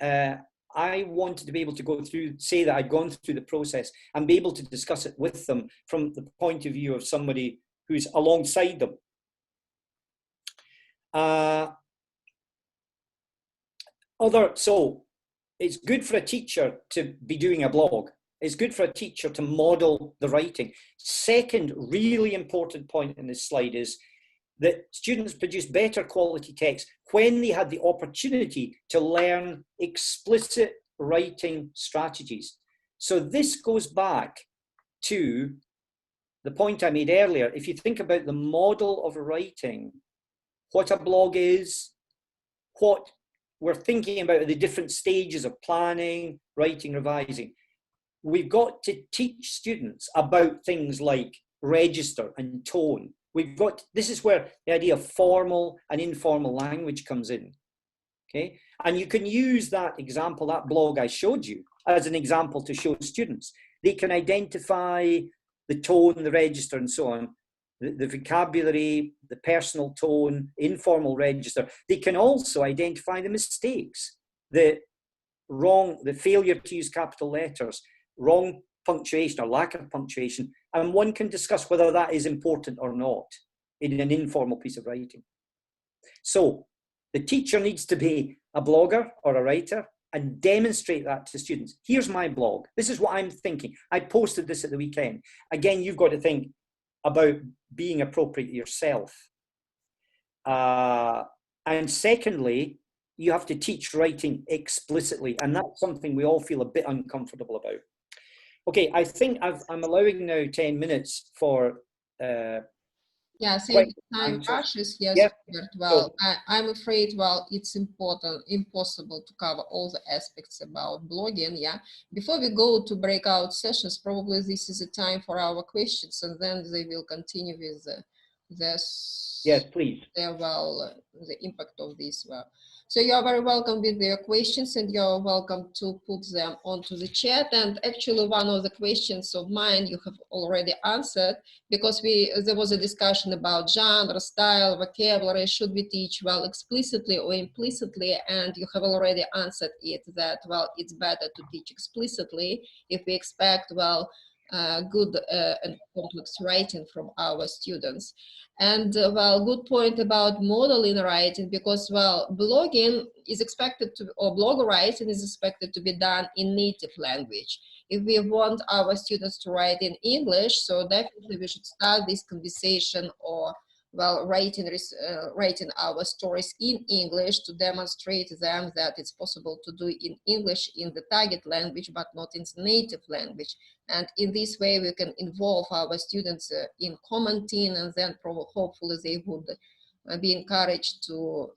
S1: I wanted to be able to go through, say that I'd gone through the process and be able to discuss it with them from the point of view of somebody who's alongside them. So it's good for a teacher to be doing a blog. It's good for a teacher to model the writing. Second really important point in this slide is that students produce better quality text when they had the opportunity to learn explicit writing strategies. So this goes back to the point I made earlier. If you think about the model of writing, what a blog is, what we're thinking about the different stages of planning, writing, revising. We've got to teach students about things like register and tone. This is where the idea of formal and informal language comes in, okay? And you can use that example, that blog I showed you, as an example to show students. They can identify the tone, the register, and so on, the vocabulary, the personal tone, informal register. They can also identify the mistakes, the failure to use capital letters, wrong punctuation or lack of punctuation, and one can discuss whether that is important or not in an informal piece of writing. So the teacher needs to be a blogger or a writer and demonstrate that to students. Here's my blog. This is what I'm thinking. I posted this at the weekend. Again, you've got to think about being appropriate yourself. And secondly, you have to teach writing explicitly, and that's something we all feel a bit uncomfortable about. Okay, I think I'm allowing now 10 minutes for
S2: yeah, same time rushes, yes,
S1: yeah.
S2: Robert. Well, I'm afraid, well, it's impossible to cover all the aspects about blogging, yeah. Before we go to breakout sessions, probably this is a time for our questions, and then they will continue with this.
S1: Yes, please.
S2: Well, the impact of this. Well, so you are very welcome with your questions, and you're welcome to put them onto the chat. And actually, one of the questions of mine you have already answered, because there was a discussion about genre, style, vocabulary. Should we teach, well, explicitly or implicitly? And you have already answered it, that, well, it's better to teach explicitly if we expect, well, good and complex writing from our students. And well, good point about modeling writing, because, well, blogging is expected to, or blog writing is expected to be done in native language. If we want our students to write in English, so definitely we should start this conversation, or, well, writing our stories in English to demonstrate them that it's possible to do in English in the target language, but not in native language. And in this way, we can involve our students in commenting, and then hopefully they would be encouraged to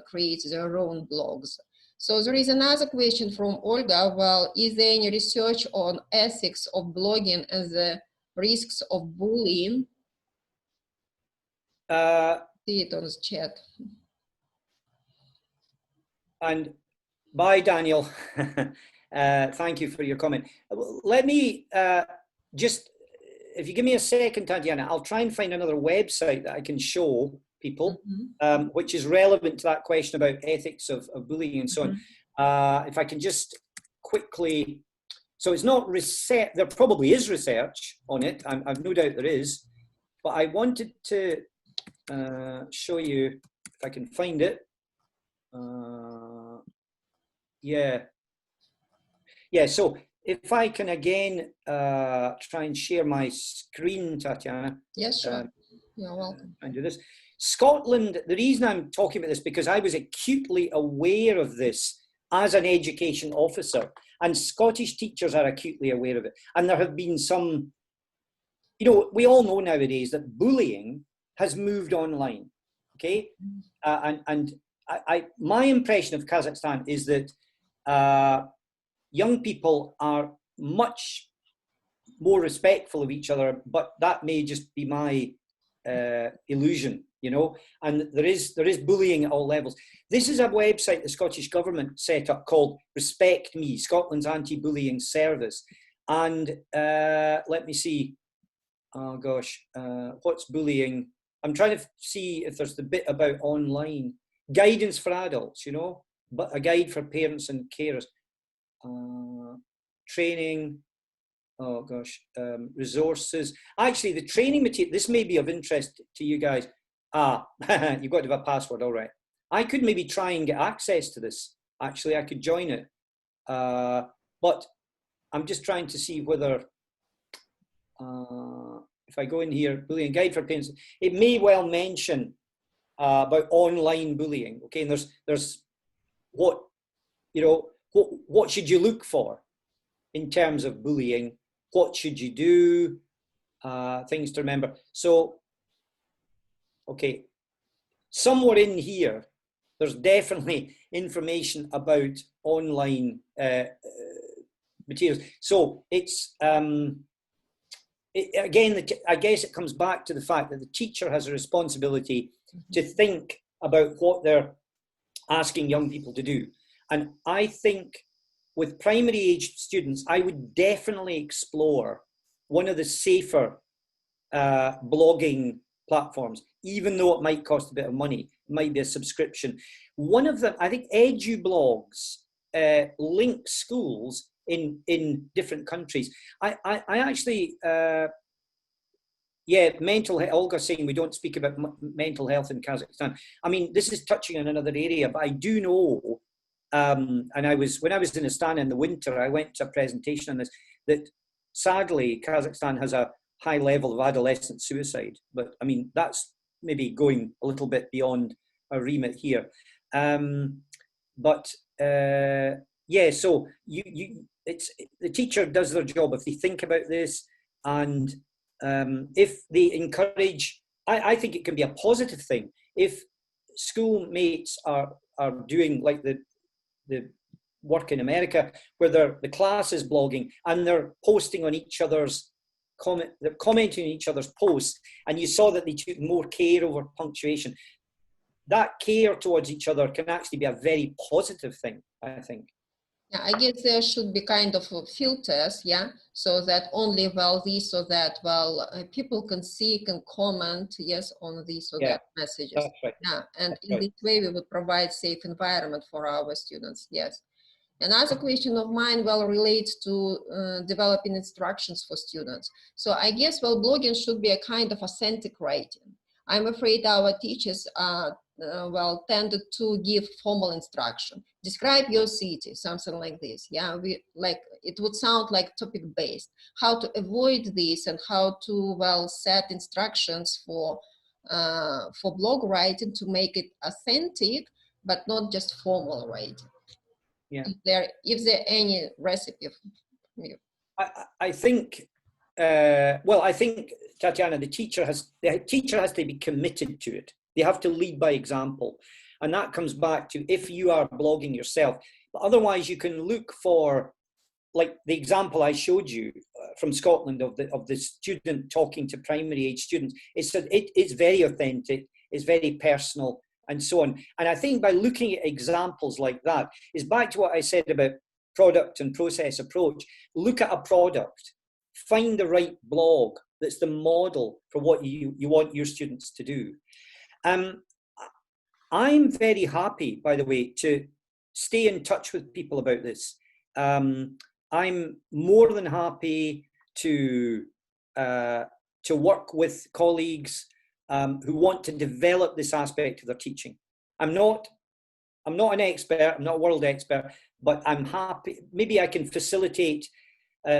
S2: create their own blogs. So there is another question from Olga. Well, is there any research on ethics of blogging and the risks of bullying See it on the chat.
S1: And bye, Daniel. Thank you for your comment. Let me just, if you give me a second, Tatiana, I'll try and find another website that I can show people, which is relevant to that question about ethics of bullying and so on. If I can just quickly, so it's not research, there probably is research on it, I've no doubt there is, but I wanted to show you, if I can find it. Yeah, so if I can again try and share my screen, Tatiana.
S2: Yes, sure. You're welcome.
S1: And do this. Scotland, the reason I'm talking about this, because I was acutely aware of this as an education officer, and Scottish teachers are acutely aware of it. And there have been some, you know, we all know nowadays that bullying has moved online, okay? My impression of Kazakhstan is that young people are much more respectful of each other, but that may just be my illusion, you know, and there is bullying at all levels. This is a website the Scottish Government set up called Respect Me, Scotland's anti-bullying service. And let me see, oh gosh, what's bullying? I'm trying to see if there's the bit about online. Guidance for adults, you know, but a guide for parents and carers. Training, oh gosh, resources. Actually, the training material, this may be of interest to you guys. You've got to have a password, all right. I could maybe try and get access to this. Actually, I could join it. But I'm just trying to see whether, if I go in here, bullying guide for parents, it may well mention about online bullying. Okay, and there's what, you know, what should you look for in terms of bullying? What should you do? Things to remember. So, okay, somewhere in here, there's definitely information about online materials. So it's, again, I guess it comes back to the fact that the teacher has a responsibility to think about what they're asking young people to do. And I think with primary age students, I would definitely explore one of the safer blogging platforms, even though it might cost a bit of money. It might be a subscription. One of them, I think EduBlogs link schools in different countries. I actually, yeah, mental health, Olga's saying we don't speak about mental health in Kazakhstan. I mean, this is touching on another area, but I do know, and when I was in Astana in the winter, I went to a presentation on this, that sadly, Kazakhstan has a high level of adolescent suicide. But I mean, that's maybe going a little bit beyond our remit here. Yeah, so it's the teacher does their job if they think about this, and if they encourage, I think it can be a positive thing if schoolmates are doing like the work in America, where the class is blogging and they're posting on each other's they're commenting on each other's posts, and you saw that they took more care over punctuation. That care towards each other can actually be a very positive thing, I think.
S2: Yeah, I guess there should be kind of filters, yeah, so that only this or that, people can see, can comment, yes, on these or that messages.
S1: That's right.
S2: Yeah, and in this way we would provide safe environment for our students, yes. Another question of mine, relates to developing instructions for students. So I guess, blogging should be a kind of authentic writing. I'm afraid our teachers are, tended to give formal instruction. Describe your city, something like this. Yeah, it would sound like topic-based. How to avoid this and how to, set instructions for blog writing to make it authentic, but not just formal writing.
S1: Yeah.
S2: If there any recipe from you?
S1: I think, I think, Tatiana, the teacher has to be committed to it. They have to lead by example. And that comes back to if you are blogging yourself. But otherwise, you can look for, like the example I showed you from Scotland of the student talking to primary age students. It's very authentic, it's very personal, and so on. And I think by looking at examples like that, is back to what I said about product and process approach. Look at a product, find the right blog that's the model for what you want your students to do. I'm very happy, by the way, to stay in touch with people about this. I'm more than happy to work with colleagues who want to develop this aspect of their teaching. I'm not an expert, I'm not a world expert, but I'm happy. Maybe I can facilitate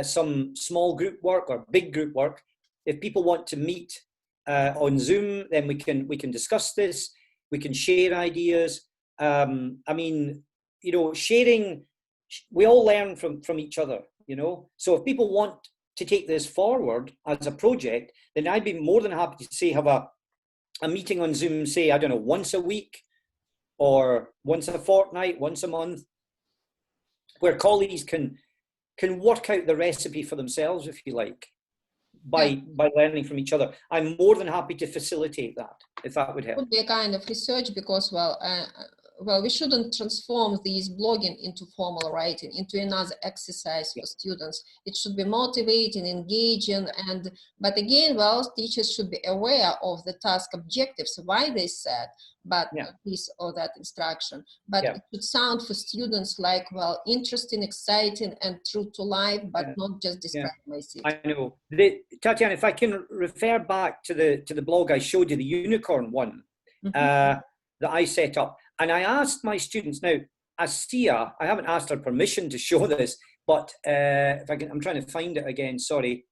S1: some small group work or big group work. If people want to meet on Zoom, then we can discuss this. We can share ideas. I mean, you know, sharing. We all learn from each other. You know, so if people want to take this forward as a project, then I'd be more than happy to say have a meeting on Zoom, say, I don't know, once a week or once a fortnight, once a month, where colleagues can work out the recipe for themselves, if you like, by learning from each other. I'm more than happy to facilitate that, if that would help.
S2: It would be a kind of research because, well, we shouldn't transform these blogging into formal writing, into another exercise for students. It should be motivating, engaging, but again, well, teachers should be aware of the task objectives, why they set, but this or that instruction. But it should sound for students like, well, interesting, exciting, and true to life, but not just describe my city.
S1: I know. Tatiana, if I can refer back to the blog I showed you, the unicorn one, that I set up. And I asked my students, now, Asia, I haven't asked her permission to show this, but if I can, I'm trying to find it again, sorry.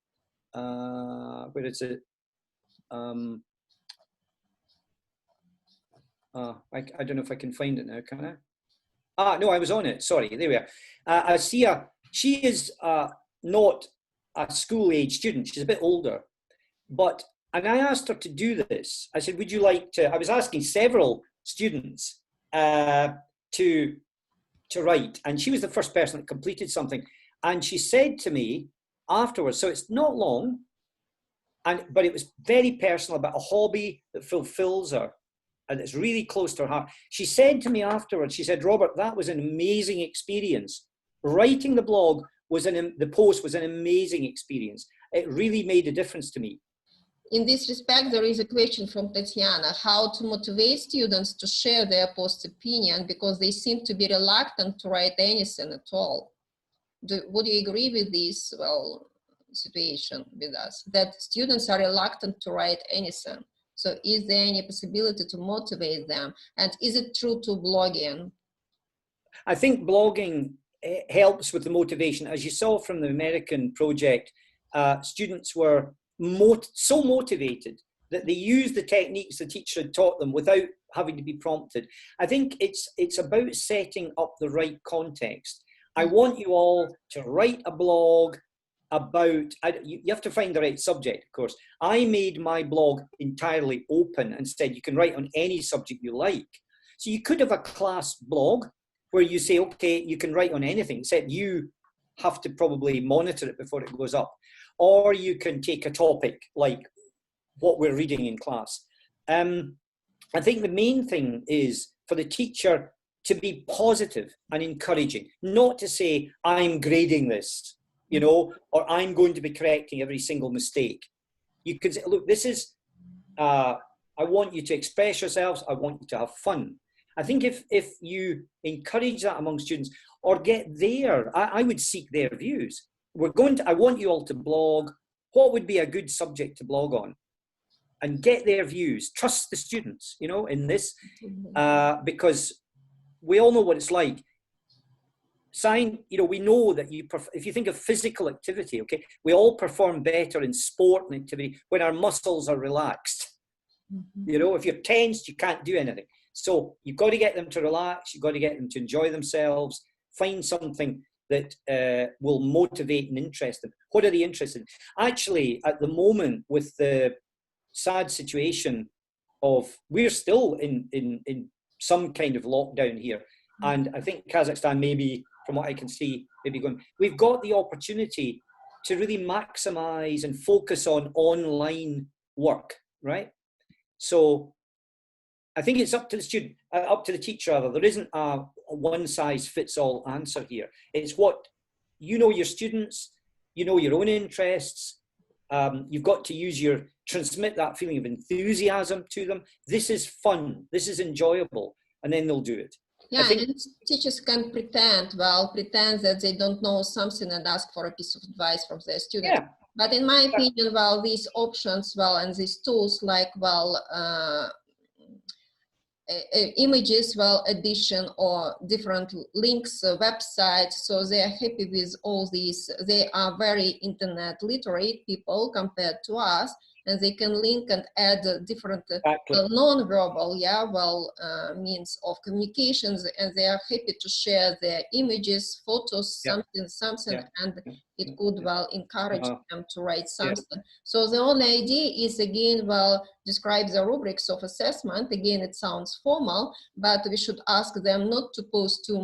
S1: Where is it? I don't know if I can find it now, can I? No, I was on it, sorry, there we are. Asia, she is not a school-age student, she's a bit older, and I asked her to do this. I said, would you like to, I was asking several students to write, and she was the first person that completed something, and she said to me afterwards, so it's not long, but it was very personal, about a hobby that fulfills her and it's really close to her heart. She said to me afterwards, she said, Robert, that was an amazing experience. Writing the blog the post was an amazing experience. It really made a difference to me.
S2: In this respect, there is a question from Tatiana, how to motivate students to share their post opinion because they seem to be reluctant to write anything at all. Would you agree with this, well, situation with us, that students are reluctant to write anything? So is there any possibility to motivate them? And is it true to blogging?
S1: I think blogging helps with the motivation. As you saw from the American project, students were so motivated that they used the techniques the teacher had taught them without having to be prompted. I think it's about setting up the right context. I want you all to write a blog about, you have to find the right subject, of course. I made my blog entirely open and said you can write on any subject you like. So you could have a class blog where you say, okay, you can write on anything, except you have to probably monitor it before it goes up. Or you can take a topic like what we're reading in class. I think the main thing is for the teacher to be positive and encouraging, not to say, I'm grading this, you know, or I'm going to be correcting every single mistake. You could say, look, this is, I want you to express yourselves, I want you to have fun. I think if you encourage that among students or get I would seek their views. I want you all to blog. What would be a good subject to blog on? And get their views. Trust the students, you know, in this, because we all know what it's like. You know, we know that if you think of physical activity, okay, we all perform better in sport and activity when our muscles are relaxed. You know, if you're tensed, you can't do anything. So you've got to get them to relax. You've got to get them to enjoy themselves. Find something that will motivate and interest them. What are they interested in? Actually, at the moment, with the sad situation of, we're still in some kind of lockdown here. And I think Kazakhstan maybe, from what I can see, maybe going, we've got the opportunity to really maximize and focus on online work, right? So I think it's up to the student, up to the teacher rather. There isn't a one size fits all answer here. It's what, you know, your students, you know, your own interests. You've got to transmit that feeling of enthusiasm to them. This is fun, this is enjoyable, and then they'll do it.
S2: Yeah, and teachers can pretend that they don't know something and ask for a piece of advice from their students. Yeah. But in my opinion, these options, and these tools like, images, addition or different links, websites, so they are happy with all these. They are very internet literate people compared to us, and they can link and add different non-verbal means of communications, and they are happy to share their images, photos, something, and it could encourage them to write something. So the only idea is, again, describe the rubrics of assessment. Again, it sounds formal, but we should ask them not to post too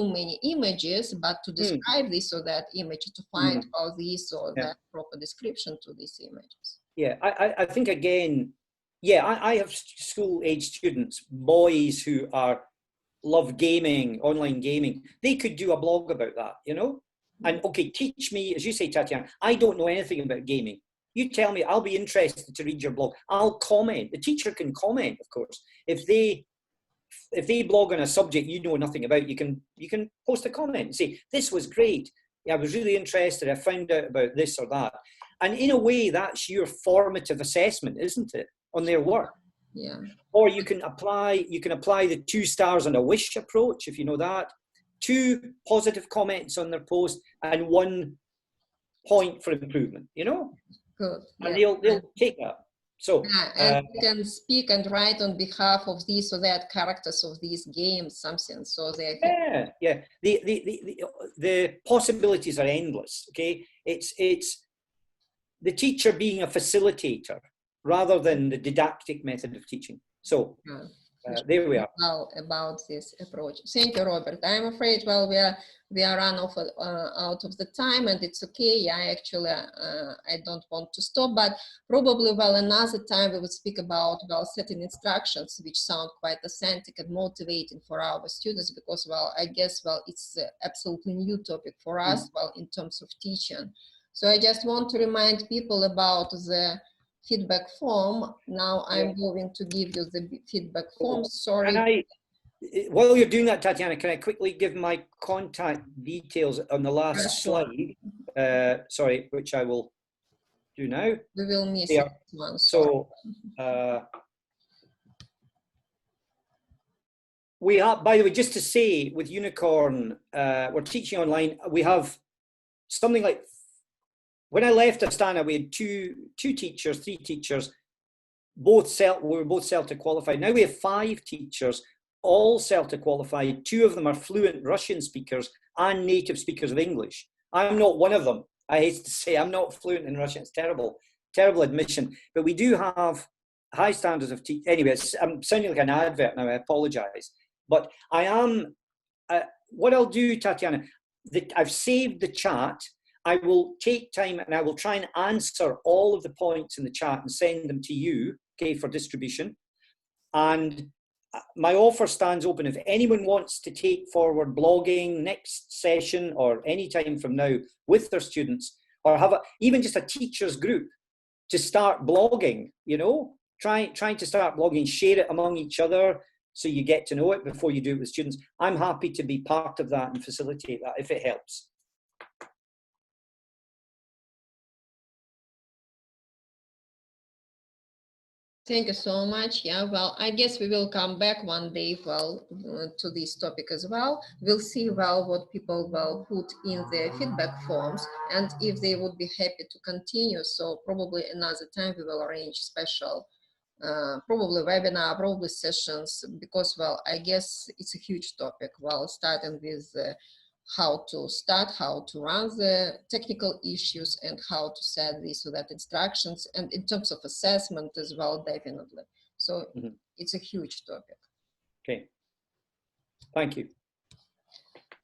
S2: many images, but to describe this or that image, to find this or that proper description to these images.
S1: Yeah, I think, again, I have school-age students, boys who love gaming, online gaming. They could do a blog about that, you know? And okay, teach me, as you say, Tatiana, I don't know anything about gaming. You tell me, I'll be interested to read your blog. I'll comment. The teacher can comment, of course. If they blog on a subject you know nothing about, you can post a comment and say, this was great. Yeah, I was really interested. I found out about this or that. And in a way, that's your formative assessment, isn't it, on their work?
S2: Yeah.
S1: Or you can apply the 2 stars and a wish approach, if you know that. 2 positive comments on their post and 1 point for improvement, you know?
S2: Good.
S1: And they'll take that. So
S2: and they can speak and write on behalf of these or that characters of these games, something. So they
S1: the possibilities are endless. Okay, it's the teacher being a facilitator rather than the didactic method of teaching. So there we are.
S2: About this approach. Thank you, Robert. I'm afraid, we are run off out of the time, and it's okay. I don't want to stop, but probably another time we would speak about setting instructions which sound quite authentic and motivating for our students, because I guess it's absolutely new topic for us in terms of teaching. So I just want to remind people about the feedback form. Now I'm going to give you the feedback form. Sorry.
S1: While you're doing that, Tatiana, can I quickly give my contact details on the last slide? Sorry, which I will do now.
S2: We will miss one.
S1: So we have, by the way, just to say, with Unicorn, we're teaching online. We have something like, when I left Astana, we had 3 teachers, we were both CELTA qualified. Now we have 5 teachers, all CELTA qualified. 2 of them are fluent Russian speakers and native speakers of English. I'm not one of them. I hate to say, I'm not fluent in Russian. It's terrible admission. But we do have high standards of teaching. Anyway, I'm sounding like an advert now. I apologize. But I am, what I'll do, Tatiana, I've saved the chat. I will take time and I will try and answer all of the points in the chat and send them to you, okay, for distribution. And my offer stands open. If anyone wants to take forward blogging next session or any time from now with their students, or have even just a teachers group to start blogging, you know, trying to start blogging, share it among each other so you get to know it before you do it with students. I'm happy to be part of that and facilitate that if it helps.
S2: Thank you so much. Yeah, I guess we will come back one day, to this topic as well. We'll see, what people put in their feedback forms, and if they would be happy to continue. So probably another time we will arrange special, probably webinar, probably sessions, because, I guess it's a huge topic. Starting with how to start, how to run the technical issues, and how to set this or that instructions, and in terms of assessment as well, definitely. So it's a huge topic.
S1: Okay, thank you.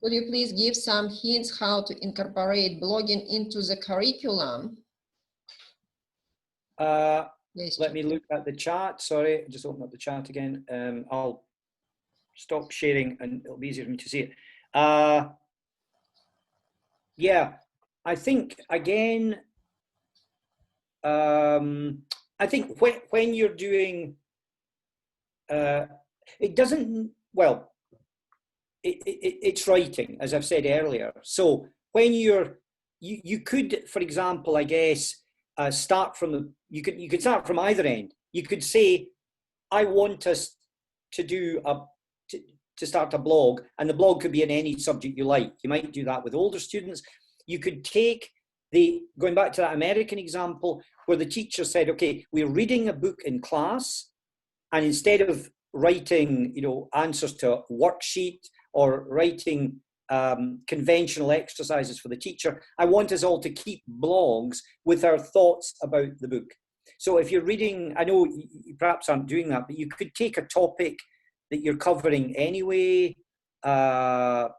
S2: Could you please give some hints how to incorporate blogging into the curriculum?
S1: Let me look at the chat. Sorry, just open up the chat again. I'll stop sharing and it'll be easier for me to see it. Yeah, I think again, I think when you're doing, it doesn't, well, it's writing, as I've said earlier. So when you could, for example, I guess, start from you could start from either end. You could say, I want us to do to start a blog, and the blog could be in any subject you like. You might do that with older students. You could take going back to that American example where the teacher said, okay, we're reading a book in class, and instead of writing, answers to a worksheet or writing conventional exercises for the teacher, I want us all to keep blogs with our thoughts about the book. So if you're reading, I know you perhaps aren't doing that, but you could take a topic that you're covering anyway. It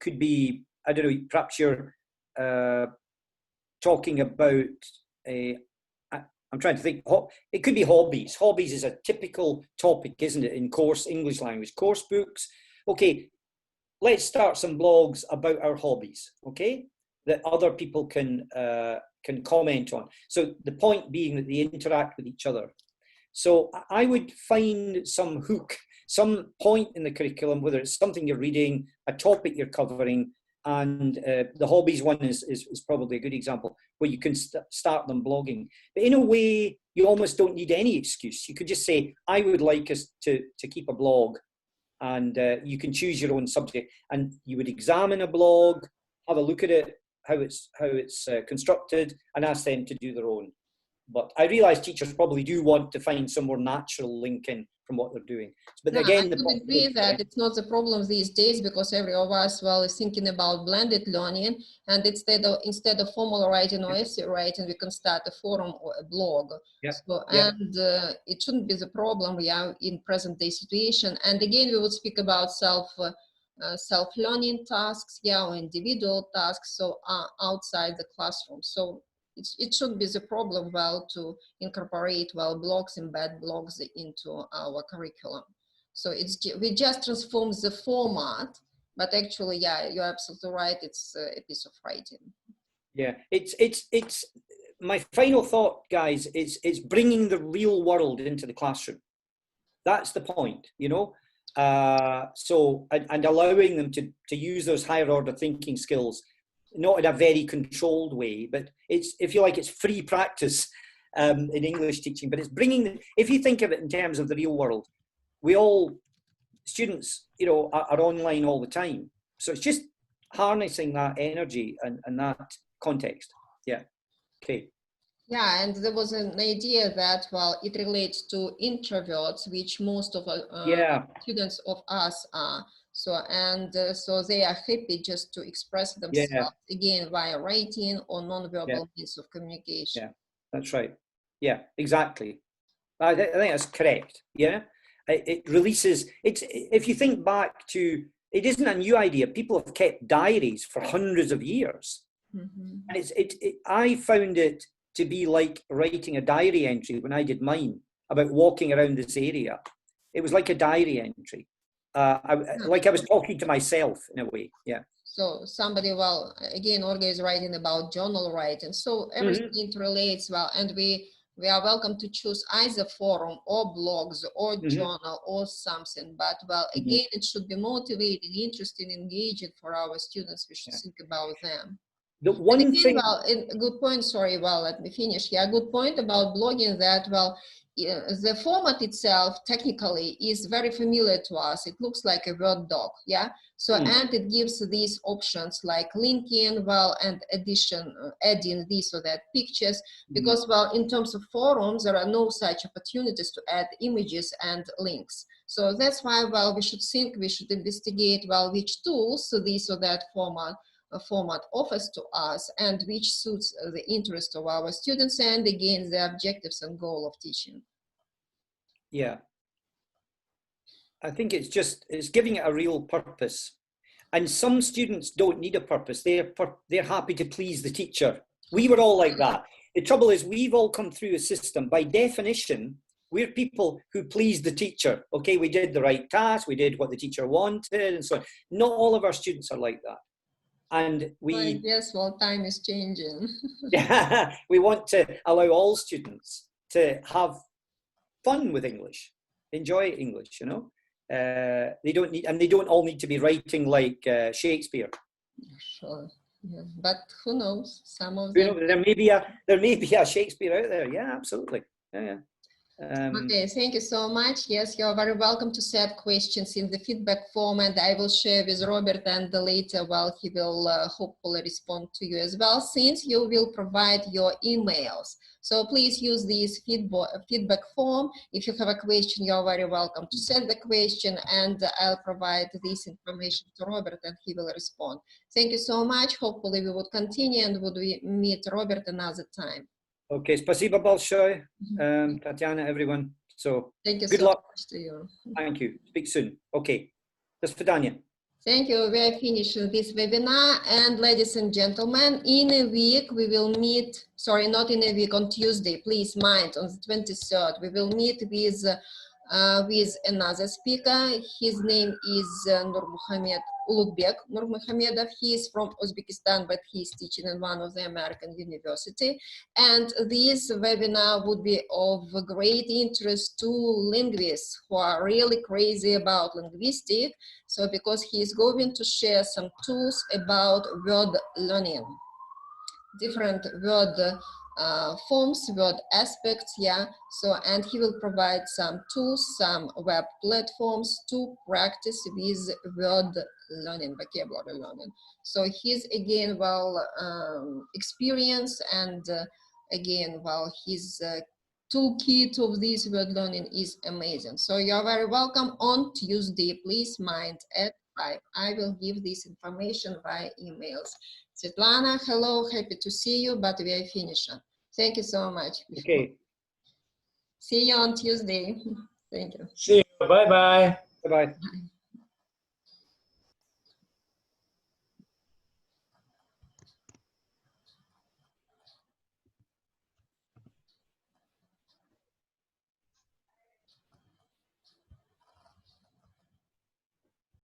S1: could be, I don't know, perhaps you're talking about, I'm trying to think, it could be hobbies. Hobbies is a typical topic, isn't it, in English language course books. Okay, let's start some blogs about our hobbies, okay, that other people can comment on. So the point being that they interact with each other. So I would find some hook, some point in the curriculum, whether it's something you're reading, a topic you're covering, and the hobbies one is probably a good example where you can start them blogging. But in a way, you almost don't need any excuse. You could just say, I would like us to keep a blog, and you can choose your own subject, and you would examine a blog, have a look at it, how it's constructed, and ask them to do their own. But I realise teachers probably do want to find some more natural link in from what they're doing. But
S2: No,
S1: again,
S2: I would agree that it's not the problem these days, because every of us is thinking about blended learning, and instead of formal writing or essay writing, we can start a forum or a blog.
S1: Yeah.
S2: So,
S1: Yeah.
S2: and it shouldn't be the problem we are in present day situation. And again, we would speak about self-learning tasks, or individual tasks, so outside the classroom. So it should be the problem to incorporate blogs, embed blogs into our curriculum. So we just transform the format, but actually, you're absolutely right. It's a piece of writing.
S1: Yeah, it's my final thought, guys. It's bringing the real world into the classroom. That's the point, So and allowing them to use those higher order thinking skills, not in a very controlled way, but if you like, it's free practice in English teaching. But it's bringing, if you think of it in terms of the real world, students, are online all the time. So it's just harnessing that energy and that context. Yeah. Okay.
S2: Yeah, and there was an idea that, it relates to introverts, which most of students of us are. So, so they are happy just to express themselves, again, via writing or non-verbal means of communication.
S1: Yeah, that's right. Yeah, exactly. I think that's correct. Yeah. It releases, if you think back to, it isn't a new idea. People have kept diaries for hundreds of years. Mm-hmm. And I found it to be like writing a diary entry when I did mine about walking around this area. It was like a diary entry. Like I was talking to myself in a way. Yeah.
S2: So somebody, again, Olga is writing about journal writing. So everything interrelates and we are welcome to choose either forum or blogs or journal or something. But again, it should be motivating, interesting, engaging for our students. We should think about them.
S1: The one thing,
S2: good point. Sorry, let me finish. Yeah, good point about blogging. That the format itself technically is very familiar to us. It looks like a Word doc. Yeah. So and it gives these options like linking, and adding this or that pictures. Because in terms of forums, there are no such opportunities to add images and links. So that's why we should investigate which tools this or that format offers to us and which suits the interest of our students and again the objectives and goal of teaching.
S1: Yeah, I think it's giving it a real purpose. And some students don't need a purpose. They're happy to please the teacher. We were all like that. The trouble is we've all come through a system. By definition, we're people who please the teacher. Okay, we did the right task, we did what the teacher wanted, and so on. Not all of our students are like that. And
S2: I guess, well, time is changing.
S1: we want to allow all students to have fun with English, enjoy English, you know. They don't all need to be writing like Shakespeare.
S2: Sure. Yeah. But who knows? Some of them.
S1: You know, there may be a Shakespeare out there. Yeah, absolutely. Yeah.
S2: Okay, thank you so much. Yes, you're very welcome to set questions in the feedback form, and I will share with Robert, and later, well, he will hopefully respond to you as well, since you will provide your emails. So please use this feedback form. If you have a question, you're very welcome to send the question, and I'll provide this information to Robert, and he will respond. Thank you so much. Hopefully we would continue, and would we meet Robert another time.
S1: Okay, спасибо большое, Tatiana, everyone. So,
S2: thank you
S1: good
S2: so
S1: luck.
S2: much to you.
S1: Thank you. Speak soon. Okay. До свидания.
S2: Thank you. We are finishing this webinar. And ladies and gentlemen, in a week, we will meet, sorry, not in a week, on Tuesday, please mind, on the 23rd, we will meet with another speaker. His name is Nurmuhamed Ulukbek Nurmuhamedov. He is from Uzbekistan, but he is teaching in one of the American university. And this webinar would be of great interest to linguists who are really crazy about linguistics. So because he is going to share some tools about word learning, different word forms, word aspects, yeah. So, and he will provide some tools, some web platforms to practice with word learning, vocabulary learning. So he's again, well, experienced, and again, well, his toolkit of this word learning is amazing. So you're very welcome on Tuesday, please mind at 5. I will give this information via emails. Svetlana, hello, happy to see you, but we are finishing. Thank you so much.
S1: Okay.
S2: See you on Tuesday. Thank you.
S3: See you. Bye-bye.
S1: Bye-bye.
S2: Bye.